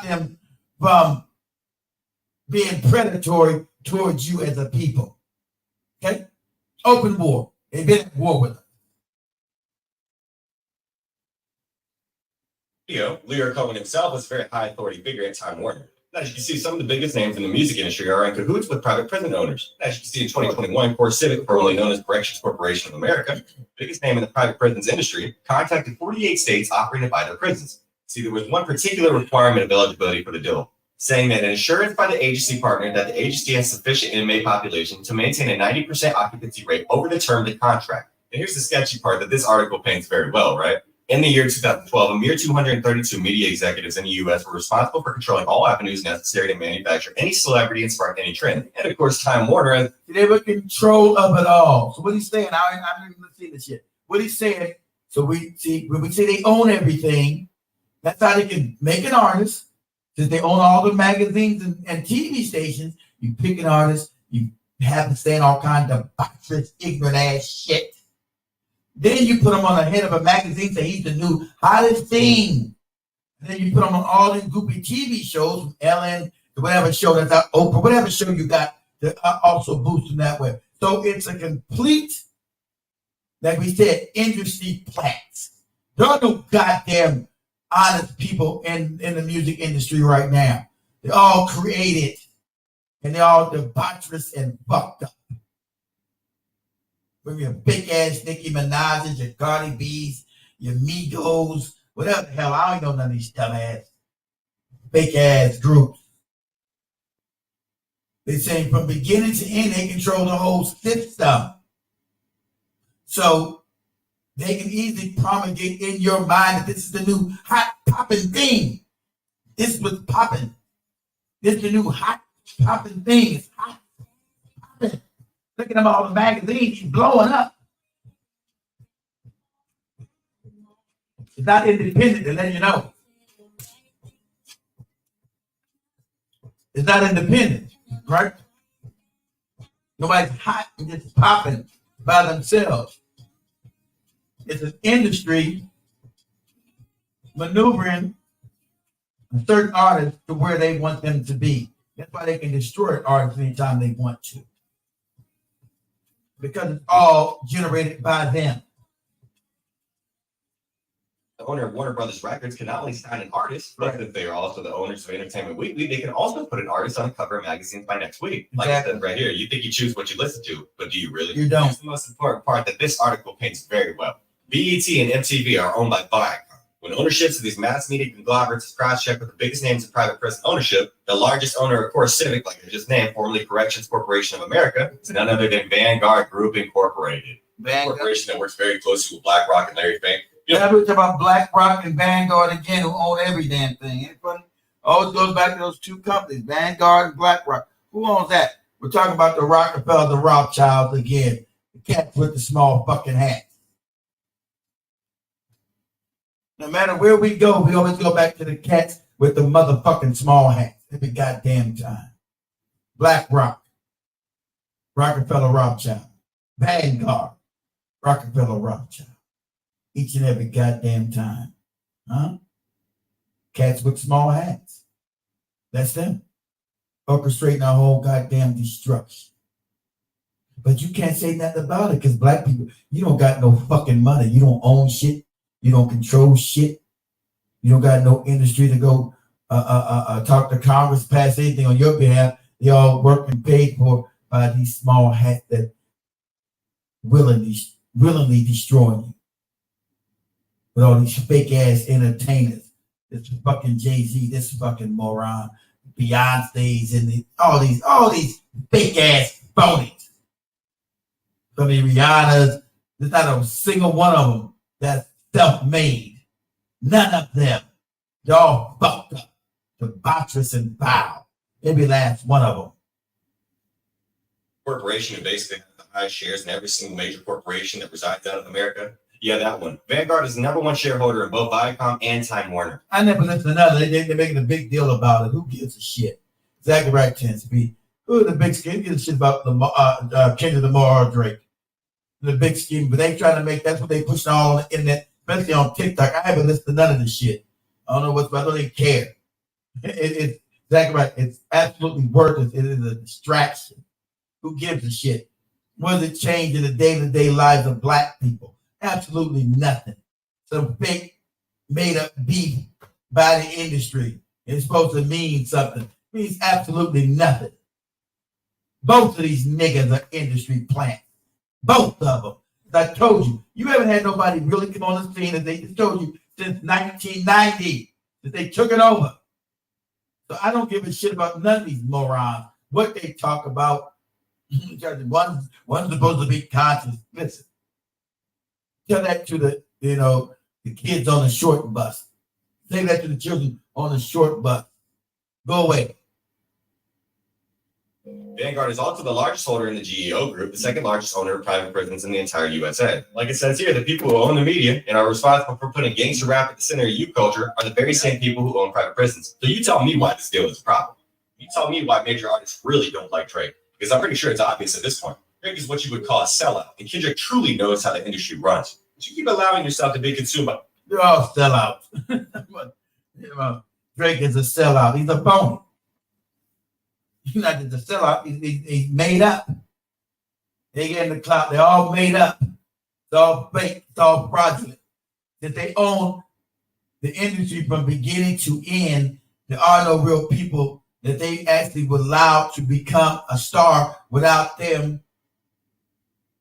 them from being predatory towards you as a people. Okay? Open war. They've been at war with us. Leo Cohen himself was a very high authority figure at Time Warner. As you can see, some of the biggest names in the music industry are in cahoots with private prison owners. As you can see in 2021, CoreCivic, formerly known as Corrections Corporation of America, biggest name in the private prisons industry, contacted 48 states operated by their prisons. See, there was one particular requirement of eligibility for the deal, saying that an assurance by the agency partner that the agency has sufficient inmate population to maintain a 90% occupancy rate over the term of the contract. And here's the sketchy part that this article paints very well, right? In the year 2012, a mere 232 media executives in the U.S. were responsible for controlling all avenues necessary to manufacture any celebrity and spark any trend. And of course, Time Warner, they were in control of it all. So what he's saying, I haven't even seen this yet. What he's saying, so we see when we say they own everything, that's how they can make an artist. Since they own all the magazines and TV stations, you pick an artist, you have to say all kinds of boxers, ignorant ass shit. Then you put him on the head of a magazine, say he's the new hottest thing. And then you put him on all these goofy TV shows from Ellen to whatever show that's out, Oprah, whatever show you got to also boost him that way. So it's a complete, like we said, industry plants. There are no goddamn honest people in the music industry right now. They're all created and they're all debaucherous and fucked up. With your big ass Nicki Minaj's, your Cardi B's, your Migos, whatever the hell. I don't know none of these dumbass, fake ass groups. They say from beginning to end, they control the whole system. So they can easily promulgate in your mind that this is the new hot popping thing. This is what's popping. This is the new hot popping thing. It's hot popping. Look at them all the magazines blowing up. It's not independent, to let you know. It's not independent, right? Nobody's hot and just popping by themselves. It's an industry maneuvering certain artists to where they want them to be. That's why they can destroy artists anytime they want to. Because it's all generated by them. The owner of Warner Brothers Records can not only sign an artist, but if they are also the owners of Entertainment Weekly, they can also put an artist on the cover of magazines by next week. Like I said right here, you think you choose what you listen to, but do you really? You don't. Here's the most important part that this article paints very well. BET and MTV are owned by Viacom. When ownerships of these mass media conglomerates is cross-checked with the biggest names in private press ownership, the largest owner, of course, Civic, like I just named, formerly Corrections Corporation of America, is none other than Vanguard Group Incorporated. Vanguard. Corporation that works very closely with BlackRock and Larry Fink. Yeah, we're talking about BlackRock and Vanguard again, who own every damn thing. Ain't it funny? Always goes back to those two companies, Vanguard and BlackRock. Who owns that? We're talking about the Rockefeller, the Rothschilds again. The cats with the small fucking hats. No matter where we go, we always go back to the cats with the motherfucking small hats every goddamn time. BlackRock, Rockefeller, Rothschild, Vanguard, Rockefeller, Rothschild. Each and every goddamn time. Huh? Cats with small hats. That's them. Orchestrating our whole goddamn destruction. But you can't say nothing about it because black people, you don't got no fucking money. You don't own shit. You don't control shit. You don't got no industry to go talk to Congress, pass anything on your behalf. They all work and paid for by these small hats that willingly destroying you. With all these fake ass entertainers, this fucking Jay-Z, this fucking moron, Beyonce's, and all these fake ass phonies. I mean, Rihanna's, there's not a single one of them that's self-made. None of them. They're all fucked up, debaucherous and foul. Every last one of them. Corporation who basically has the highest shares in every single major corporation that resides out of America. Yeah, that one. Vanguard is the number one shareholder in both Viacom and Time Warner. I never listened to another. They're making a big deal about it. Who gives a shit? Exactly right, Chance B. Who the big scheme? Gives a shit about Kendrick Lamar or Drake. The big scheme, but they trying to make, that's what they pushing all on the internet, especially on TikTok. I haven't listened to none of this shit. I don't know what's, I don't even care. It's exactly right. It's absolutely worthless. It is a distraction. Who gives a shit? What does it change in the day-to-day lives of black people? Absolutely nothing. Some fake made-up beef by the industry. It's supposed to mean something. It means absolutely nothing. Both of these niggas are industry plants. Both of them. As I told you, you haven't had nobody really come on the scene, as they just told you, since 1990, that they took it over. So I don't give a shit about none of these morons. What they talk about, one's supposed to be conscious. Listen, tell that to the kids on the short bus. Say that to the children on the short bus. Go away. Vanguard is also the largest holder in the GEO group, the second largest owner of private prisons in the entire USA. Like it says here, the people who own the media and are responsible for putting gangster rap at the center of youth culture are the very same people who own private prisons. So you tell me why this deal is a problem. You tell me why major artists really don't like Drake. Because I'm pretty sure it's obvious at this point. Drake is what you would call a sellout. And Kendrick truly knows how the industry runs. But you keep allowing yourself to be consumed by... They're all sellouts. Drake is a sellout. He's a phony. He's not just a sellout. He's made up. They get in the clout. They're all made up. It's all fake. It's all fraudulent. That they own the industry from beginning to end. There are no real people that they actually were allowed to become a star without them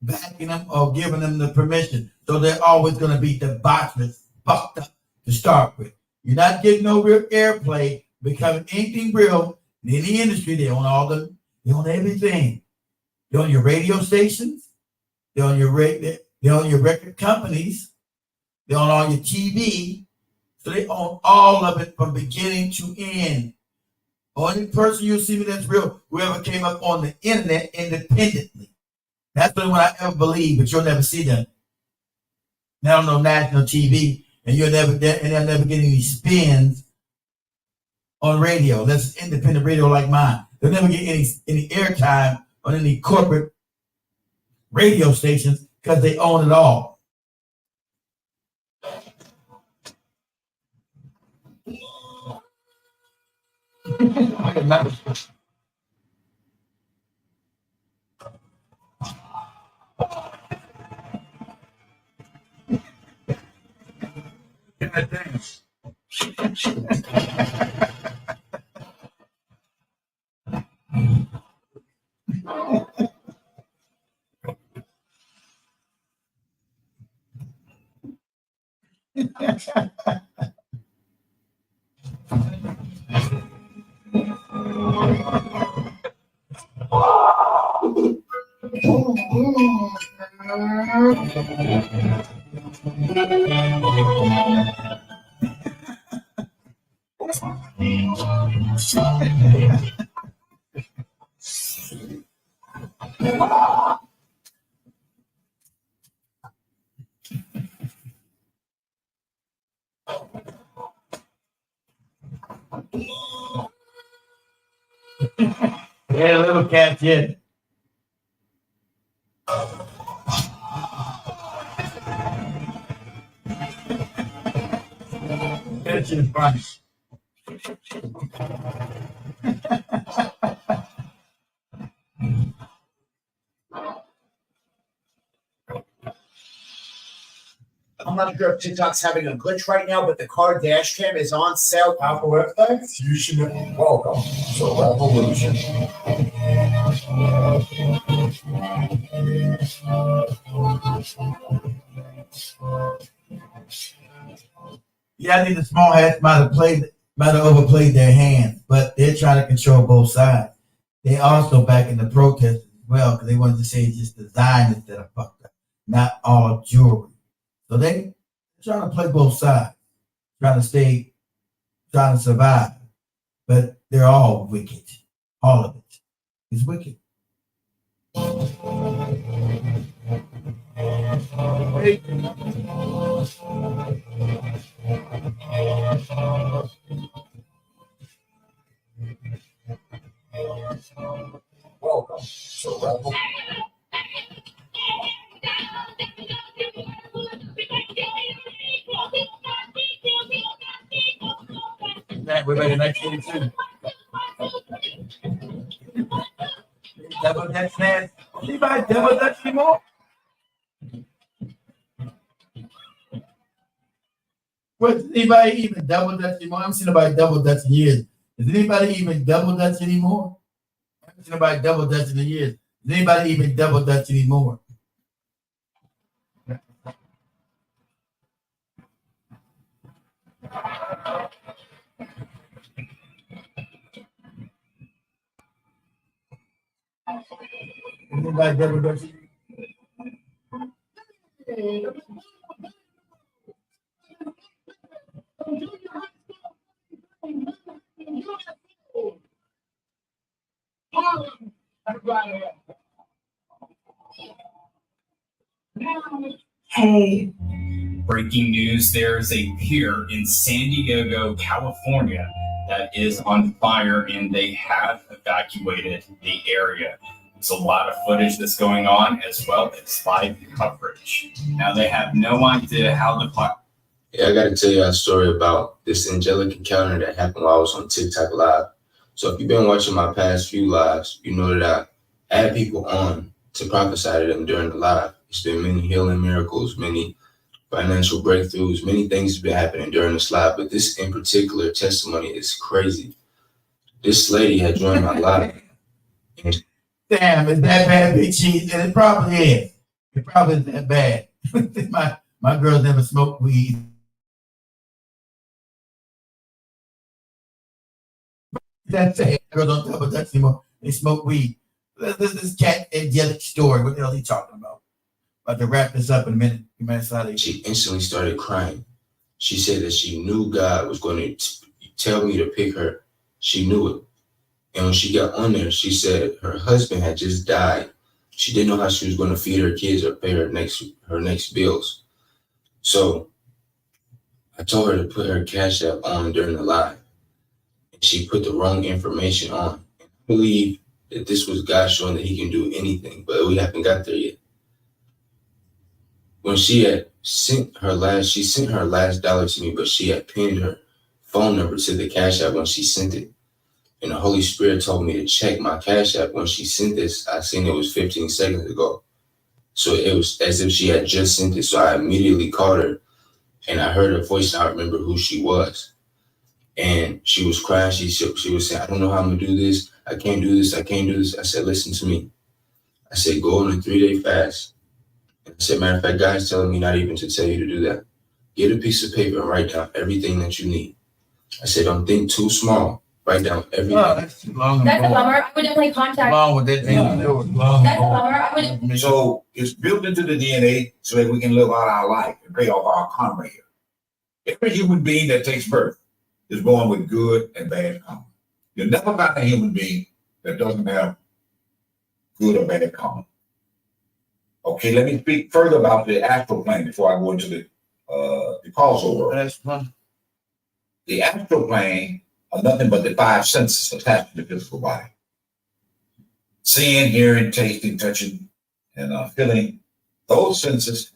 backing them or giving them the permission. So they're always going to be debaucherous, fucked up to start with. You're not getting no real airplay, becoming anything real in any industry. They own all them. They own everything. They own your radio stations. They own your record companies. They own all your TV. So they own all of it from beginning to end. Only person you'll see me that's real, whoever came up on the internet independently. That's the only one I ever believe, but you'll never see them. Now on no national TV, and they'll never get any spins on radio. That's independent radio like mine. They'll never get any airtime on any corporate radio stations because they own it all. God damn. Yeah, little cat, yeah. Catch in front. I'm not sure if TikTok's having a glitch right now, but the car dash cam is on sale. Apple websites. You should welcome to Revolution. Yeah, I think the small hats might have overplayed their hand, but they're trying to control both sides. They also back in the protest as well because they wanted to say it's just design instead of fucked up, not all jewelry. So they're trying to play both sides, trying to survive, but they're all wicked. All of it is wicked. Welcome to Revolution. We're back in 1982. Double Dutch man. Anybody double Dutch anymore? Does anybody even double Dutch anymore? I haven't seen nobody double Dutch in years. Is anybody even double Dutch anymore? I haven't seen nobody double Dutch in years. Is anybody even double Dutch anymore? Anybody double Dutch? Hey. Breaking news, there is a pier in San Diego, California that is on fire and they have evacuated the area. There's a lot of footage that's going on as well as live coverage. Now they have no idea how the fire. Yeah, I got to tell you a story about this angelic encounter that happened while I was on TikTok Live. So if you've been watching my past few lives, you know that I had people on to prophesy to them during the live. It's been many healing miracles, many financial breakthroughs, many things have been happening during this live, but this in particular testimony is crazy. This lady had joined my live. Damn, is that bad, Big Cheese? And it probably is. It probably is that bad. my girls never smoked weed. That's it. Girls don't double Dutch anymore. They smoke weed. This cat angelic story. What the hell are you talking about? About to wrap this up in a minute. She instantly started crying. She said that she knew God was going to tell me to pick her. She knew it. And when she got on there, she said her husband had just died She didn't know how she was going to feed her kids or pay her next bills. So I told her to put her Cash App on during the live, and she put the wrong information on. I believe that this was God showing that He can do anything, but we haven't got there yet. When she had sent her last dollar to me, but she had pinned her phone number to the Cash App when she sent it. And the Holy Spirit told me to check my Cash App when she sent this. I seen it was 15 seconds ago. So it was as if she had just sent it. So I immediately called her and I heard her voice and I remember who she was. And she was crying. She was saying, I don't know how I'm going to do this. I can't do this. I can't do this. I said, listen to me. I said, go on a 3-day fast. And I said, matter of fact, God's telling me not even to tell you to do that. Get a piece of paper and write down everything that you need. I said, don't think too small. Write down everything. Oh, that's too long. That's a bummer. I would definitely contact. Long with that thing. That's a bummer. I would. So it's built into the DNA so that we can live out our life and pay off our karma here. Every human being that takes birth is born with good and bad karma. You'll never find a human being that doesn't have good or bad karma. Okay, let me speak further about the astral plane before I go into the causal world. That's fun. The astral plane are nothing but the 5 senses attached to the physical body. Seeing, hearing, tasting, touching, and feeling. Those senses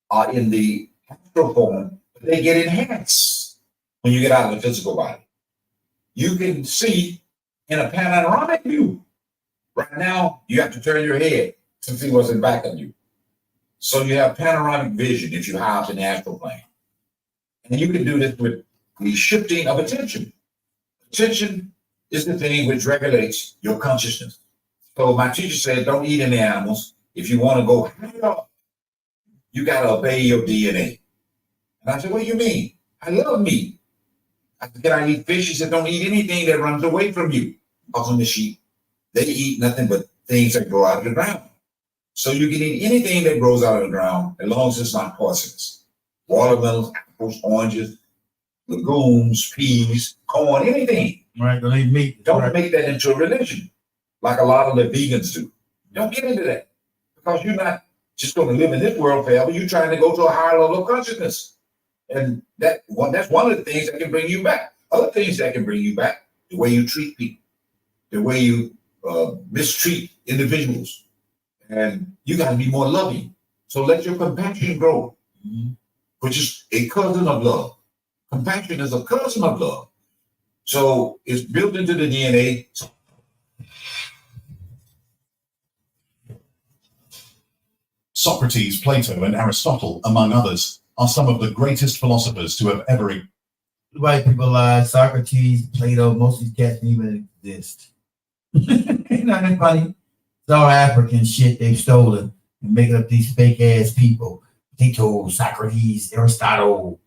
are in the astral form, but they get enhanced when you get out of the physical body. You can see in a panoramic view. Right now, you have to turn your head to see what's in back of you. So you have panoramic vision if you high up in the astral plane. And you can do this with the shifting of attention. Attention is the thing which regulates your consciousness. So my teacher said, don't eat any animals. If you want to go high up, you got to obey your DNA. And I said, what do you mean? I love meat. I said, can I eat fish? He said, don't eat anything that runs away from you. Because on the sheep, they eat nothing but things that grow out of the ground. So you can eat anything that grows out of the ground as long as it's not poisonous. Watermelons, apples, oranges, legumes, peas, corn, anything. Right, don't eat meat. Don't make that into a religion, like a lot of the vegans do. Don't get into that, because you're not just going to live in this world forever. You're trying to go to a higher level of consciousness, and that's one of the things that can bring you back. Other things that can bring you back: the way you treat people, the way you mistreat individuals, and you got to be more loving. So let your compassion grow, which is a cousin of love. Compassion is a cousin of love. So it's built into the DNA. Socrates, Plato, and Aristotle, among others, are some of the greatest philosophers to have ever. White people lie. Socrates, Plato, most of these cats didn't even exist. Ain't nothing funny. It's all African shit they've stolen and making up these fake ass people. Plato, Socrates, Aristotle.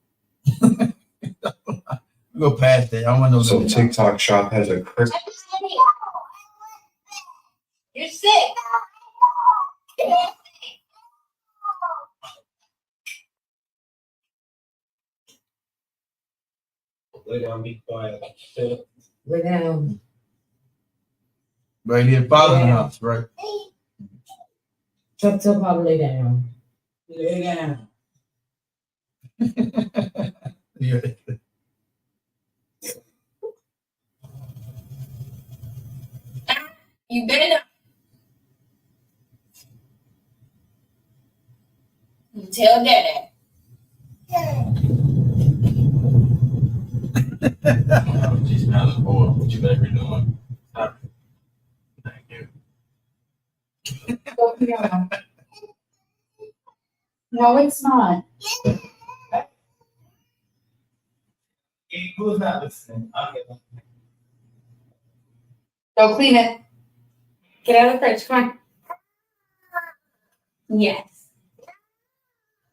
Go past that. I want to know. So TikTok Shop has a Chris. You're sick. Lay down, be quiet. Lay down. Right here, father in the house, right? Tell Papa lay down. Lay down. Yeah. You better not. You tell Daddy. She's not a boy. What you better be doing? Thank you. No, it's not. Who's not listening? Go clean it. Get out of the fridge. Come on. Yes.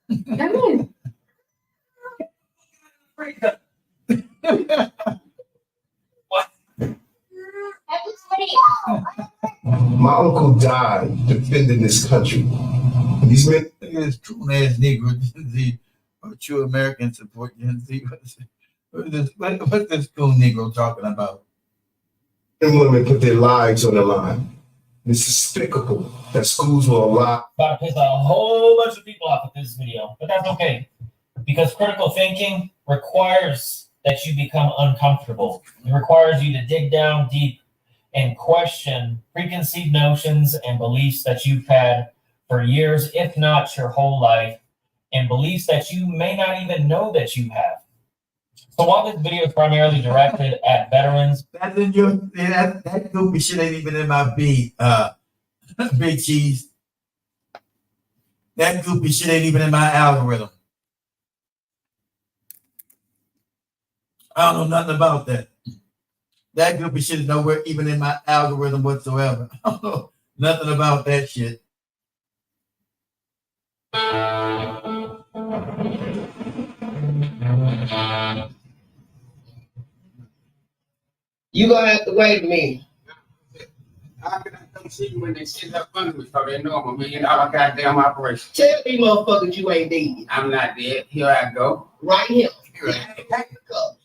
Come on. My uncle died defending this country. These men. It's true ass Negro. The true American support. What's this cool Negro talking about? And women put their lives on the line. It's despicable that schools will allow. About to piss a whole bunch of people off with this video, but that's okay. Because critical thinking requires that you become uncomfortable. It requires you to dig down deep and question preconceived notions and beliefs that you've had for years, if not your whole life, and beliefs that you may not even know that you have. So while this video is primarily directed at veterans, That's in your, that goofy shit ain't even in my beat, Big Cheese. That goofy shit ain't even in my algorithm. I don't know nothing about that. That goofy shit is nowhere even in my algorithm whatsoever. I don't know nothing about that shit. You gonna have to wait a minute. How can I come see you when they sit up under me so they know I'm $1 million goddamn operation? Tell these motherfuckers you ain't dead. I'm not dead. Here I go. Right here.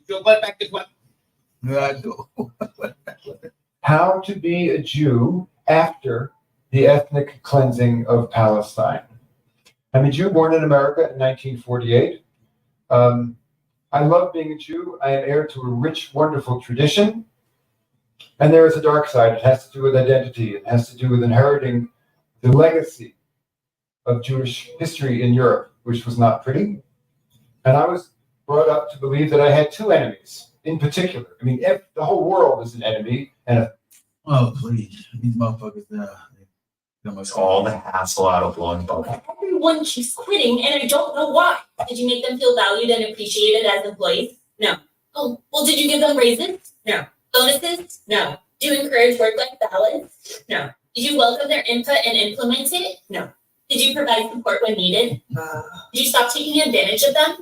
Your butt back this way. Here I go. How to be a Jew after the ethnic cleansing of Palestine. I'm a Jew born in America in 1948. I love being a Jew. I am heir to a rich, wonderful tradition. And there is a dark side. It has to do with identity. It has to do with inheriting the legacy of Jewish history in Europe, which was not pretty. And I was brought up to believe that I had two enemies in particular. I mean, the whole world is an enemy. And oh, please. These motherfuckers, It's all the hassle out of blowing bubble. Everyone keeps quitting, and I don't know why. Did you make them feel valued and appreciated as employees? No. Oh, well, did you give them raises? No. Bonuses? No. Do you encourage work-life balance? No. Did you welcome their input and implement it? No. Did you provide support when needed? Did you stop taking advantage of them?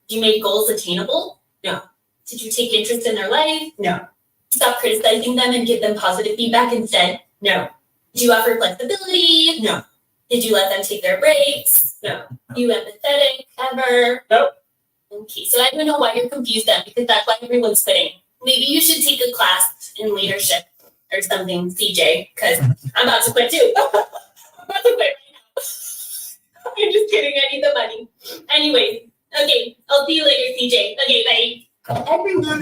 Do you make goals attainable? No. Did you take interest in their life? No. Stop criticizing them and give them positive feedback instead? No. Did you offer flexibility? No. Did you let them take their breaks? No. You empathetic ever? Nope. Okay, so I don't know why you're confused then, because that's why everyone's quitting. Maybe you should take a class in leadership or something, CJ, because I'm about to quit too. I'm about to quit right now. I'm just kidding, I need the money. Anyway, okay, I'll see you later, CJ. Okay, bye. Everyone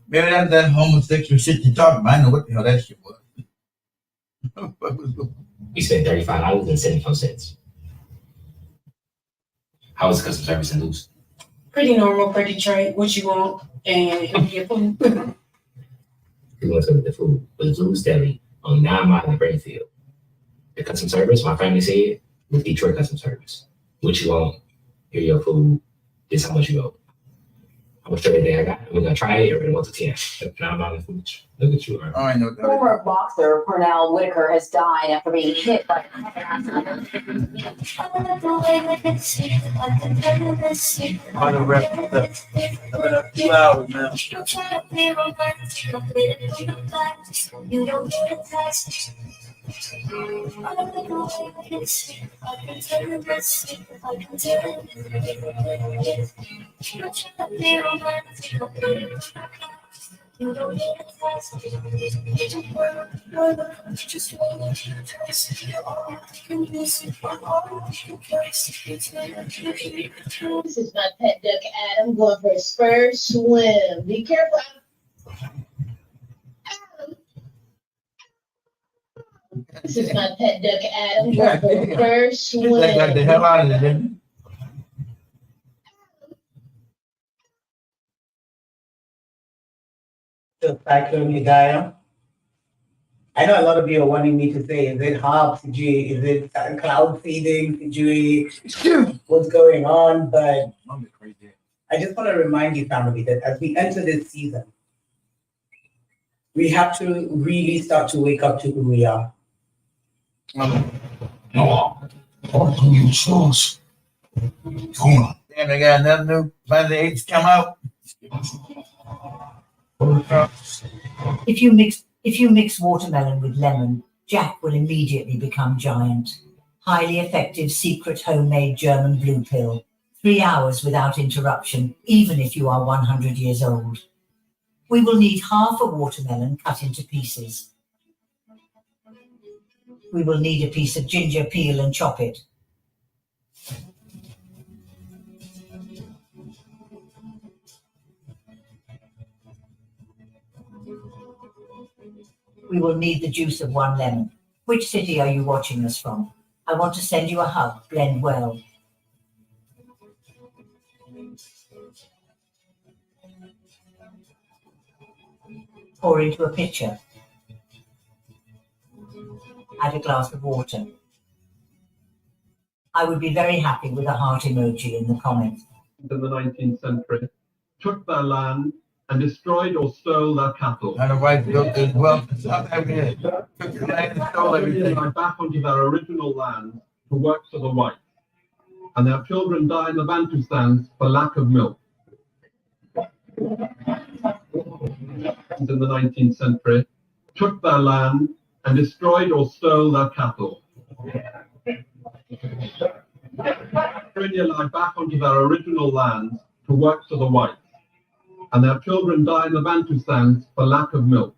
Maybe that's that homosexual shit you talking about. I know what the hell that shit was. We spent $35.74. How was customer service in Luz? Pretty normal for Detroit. What you want? And he'll get food. We went to the food with Luz Deli on 9 Mile in Brainfield. The customer service, my family said, was Detroit customer service. What you want? Here your food. This is how much you owe. I'm gonna show you everything I got. We're gonna try it. We're gonna 1 to 10. 9 Mile in food. Look at you. Oh, I know that. Former boxer Pernell Whitaker has died after being hit by On the rest of the 2 hours now. This is my pet duck Adam going for a spur swim. Be careful. This is my pet duck Adam going for a spur swim. That got the hell out of it, didn't it? The cyclone Hidayah. I know a lot of you are wanting me to say, is it harp, is it cloud seeding, what's going on? But I just want to remind you, family, that as we enter this season, we have to really start to wake up to who we are. You sauce. Damn, they got another new Planet of the Apes come out. If you mix watermelon with lemon, Jack will immediately become giant. highly effective secret homemade German blue pill. 3 hours without interruption, even if you are 100 years old. We will need half a watermelon cut into pieces. We will need a piece of ginger, peel and chop it. We will need the juice of 1 lemon. Which city are you watching us from? I want to send you a hug. Blend well. Pour into a pitcher. Add a glass of water. I would be very happy with a heart emoji in the comments. In the 19th century, took their land and destroyed or stole their cattle. And the white built as well. South Africa took the land and stole everything. Back onto their original land to work for the whites, and their children die in the Bantustans for lack of milk. In the 19th century, took their land and destroyed or stole their cattle. Australia lie back onto their original land to work for the whites, and their children die in the Bantustans for lack of milk.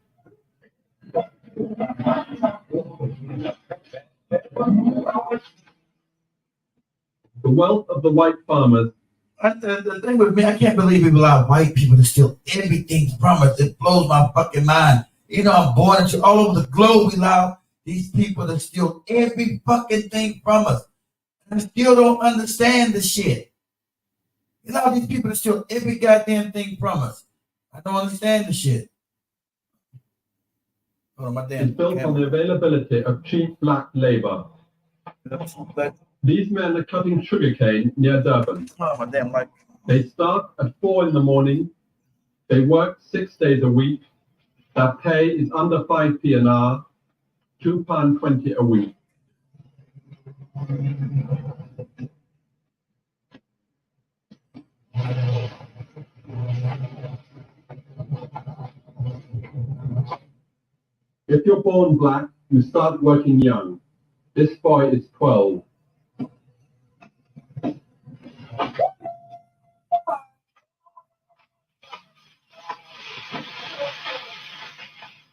The wealth of the white farmers. The thing with me, I can't believe we allow white people to steal everything from us. It blows my fucking mind. You know, I'm born and all over the globe. We allow these people to steal every fucking thing from us. And I still don't understand the shit. You allow these people to steal every goddamn thing from us. I don't understand the shit. Hold on, my damn is built on the availability of cheap black labor. These men are cutting sugarcane near Durban. Oh, my damn life. They start at 4 in the morning. They work 6 days a week. Their pay is under 5p an hour, £2.20 a week. If you're born black, you start working young. This boy is 12.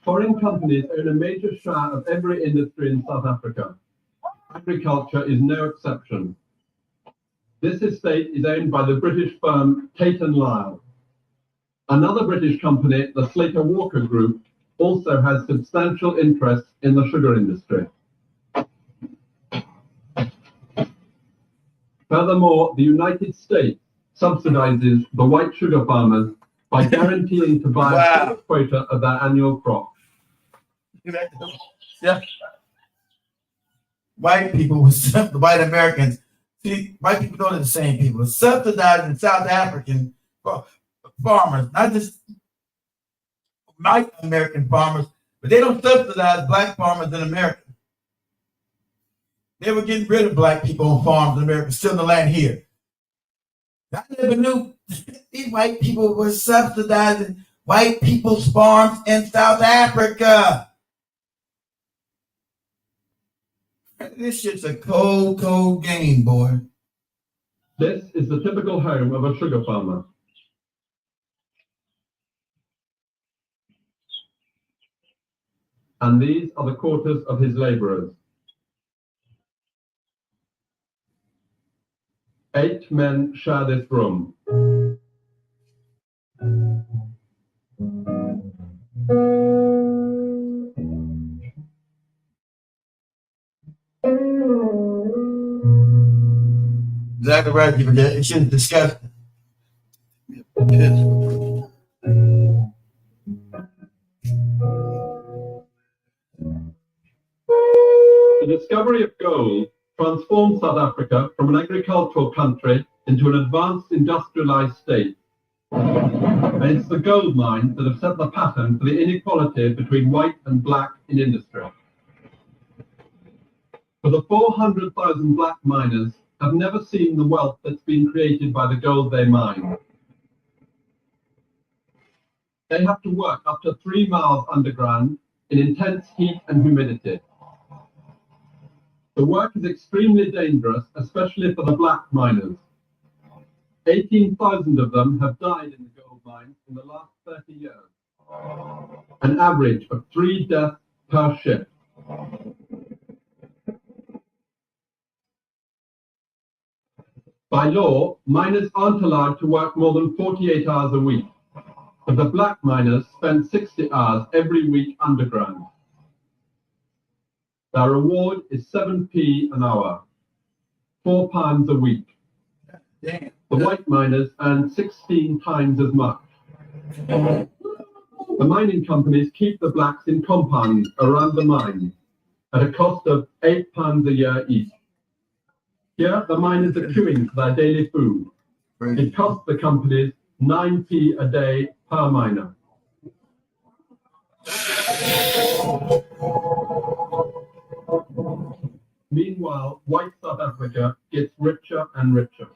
Foreign companies own a major share of every industry in South Africa. Agriculture is no exception. This estate is owned by the British firm Tate & Lyle. Another British company, the Slater Walker Group, also has substantial interest in the sugar industry. Furthermore, the United States subsidizes the white sugar farmers by guaranteeing to buy a full quota of their annual crop. Yeah. White people, the white Americans, see, white people don't are the same people. Subsidizing South African farmers, not just white American farmers, but they don't subsidize black farmers in America. They were getting rid of black people on farms in America, still the land here. I never knew these white people were subsidizing white people's farms in South Africa. This shit's a cold, cold game, boy. This is the typical home of a sugar farmer. And these are the quarters of his laborers. 8 men share this room. Exactly right, people. It shouldn't discuss. The discovery of gold transformed South Africa from an agricultural country into an advanced industrialized state. And it's the gold mines that have set the pattern for the inequality between white and black in industry. For the 400,000 black miners have never seen the wealth that's been created by the gold they mine. They have to work up to 3 miles underground in intense heat and humidity. The work is extremely dangerous, especially for the black miners. 18,000 of them have died in the gold mines in the last 30 years, an average of 3 deaths per shift. By law, miners aren't allowed to work more than 48 hours a week, but the black miners spend 60 hours every week underground. Their reward is 7p an hour, £4 a week. Damn. The white miners earn 16 times as much. The mining companies keep the blacks in compounds around the mine at a cost of £8 a year each. Here, the miners are queuing for their daily food. It costs the companies 9p a day per miner. Meanwhile, white South Africa gets richer and richer.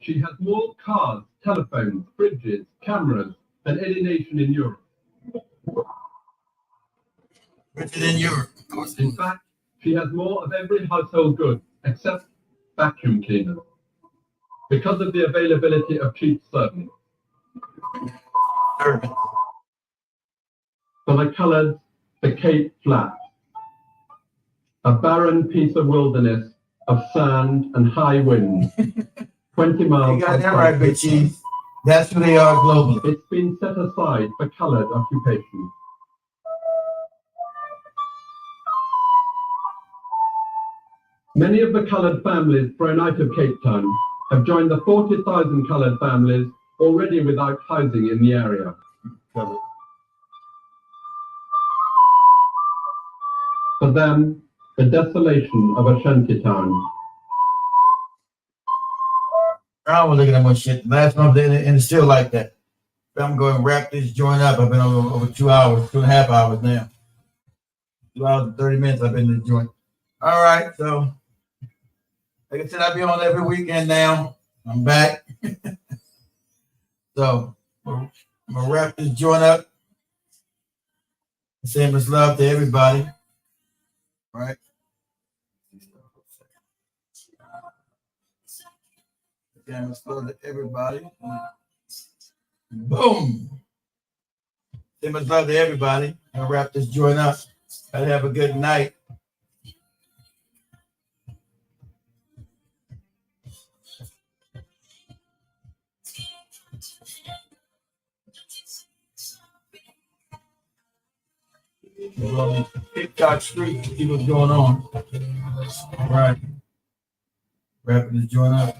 She has more cars, telephones, fridges, cameras than any nation in Europe. Richer than Europe. In fact, she has more of every household good except vacuum cleaners, because of the availability of cheap servants. For the colored, the Cape Flat, a barren piece of wilderness of sand and high winds, 20 miles. You got that right, Big Cheese. That's who they are globally. It's been set aside for colored occupation. Many of the colored families thrown out of Cape Town have joined the 40,000 colored families already without housing in the area. For them, the desolation of a shanty town. I was looking at my shit last month, and it's still like that. I'm going to wrap this joint up. I've been over 2 hours, 2.5 hours now. 2 hours and 30 minutes I've been in the joint. All right, so like I said, I'll be on every weekend now. I'm back. So I'm going to wrap this joint up. Say much love to everybody. All right. Again, much love to everybody. Boom. Say much love to everybody. I'll wrap this joint up. I'll have a good night. We're on TikTok Street to see what's going on. All right. Wrapping this joint up.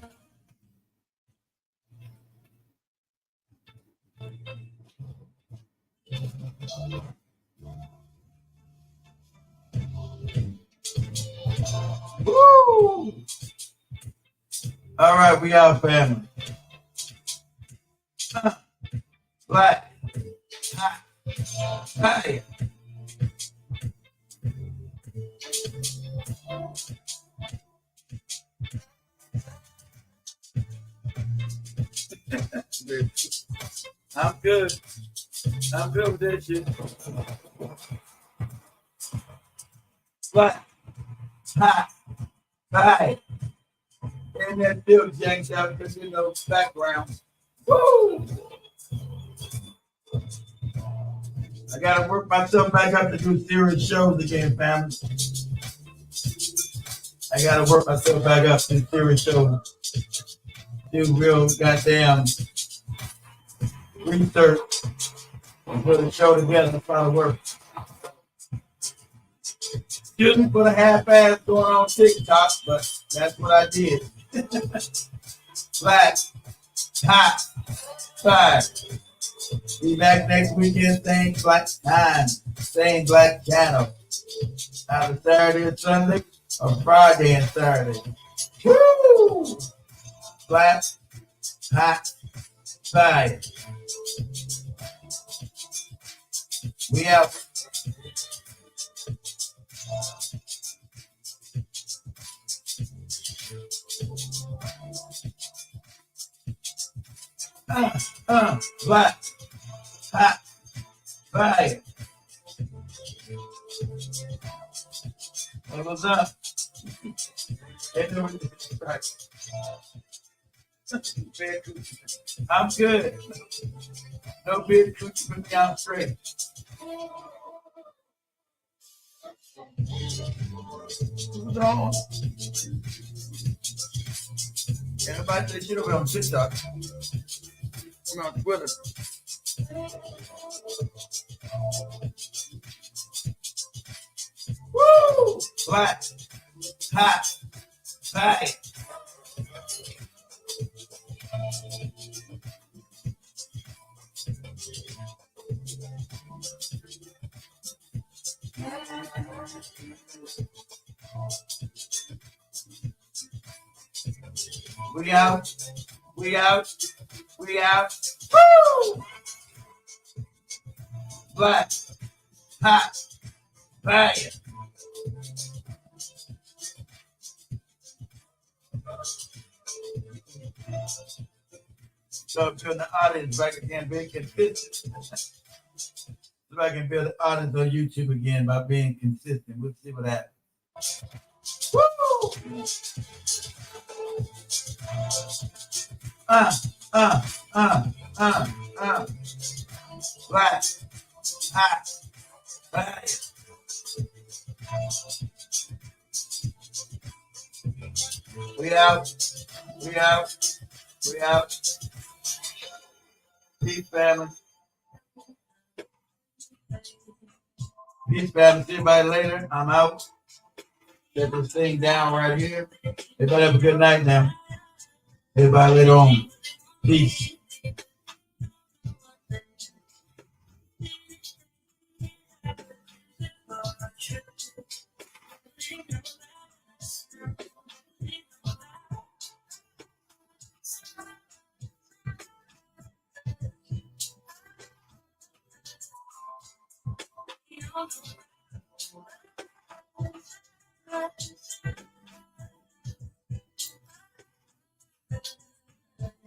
Woo! All right, we out, family. Black. Hi. I'm good. I'm good with that shit. Black. Hi. Hi. And that Bill James out because you know background. Woo! I gotta work myself back up to do serious shows again, family. I gotta work myself back up to serious shows. Do real goddamn research and put a show together and try to work. Excuse me for the half-ass going on TikTok, but that's what I did. Black, hot, fire. Be back next weekend, same black time, same black channel. Either Saturday and Sunday or Friday and Saturday. Woo! Black, hot, fire. We out. Black, hot, fire. Hey, what's up? Hey, right. I'm good. No big coochie for me, I'm straight. What's on? Everybody say shit over on TikTok. I'm on Twitter. Woo! Black, hot, fire. We out. We out. We out. Woo! Black, hot, fire. So I'm turning the audience back again, being consistent. If I can build an audience on YouTube again by being consistent, we'll see what happens. Woo! Black, hot, fire. We out. We out. We out. Peace, family. Peace, family. See everybody later. I'm out. Get this thing down right here. Everybody have a good night now. Everybody later on. Peace. You know,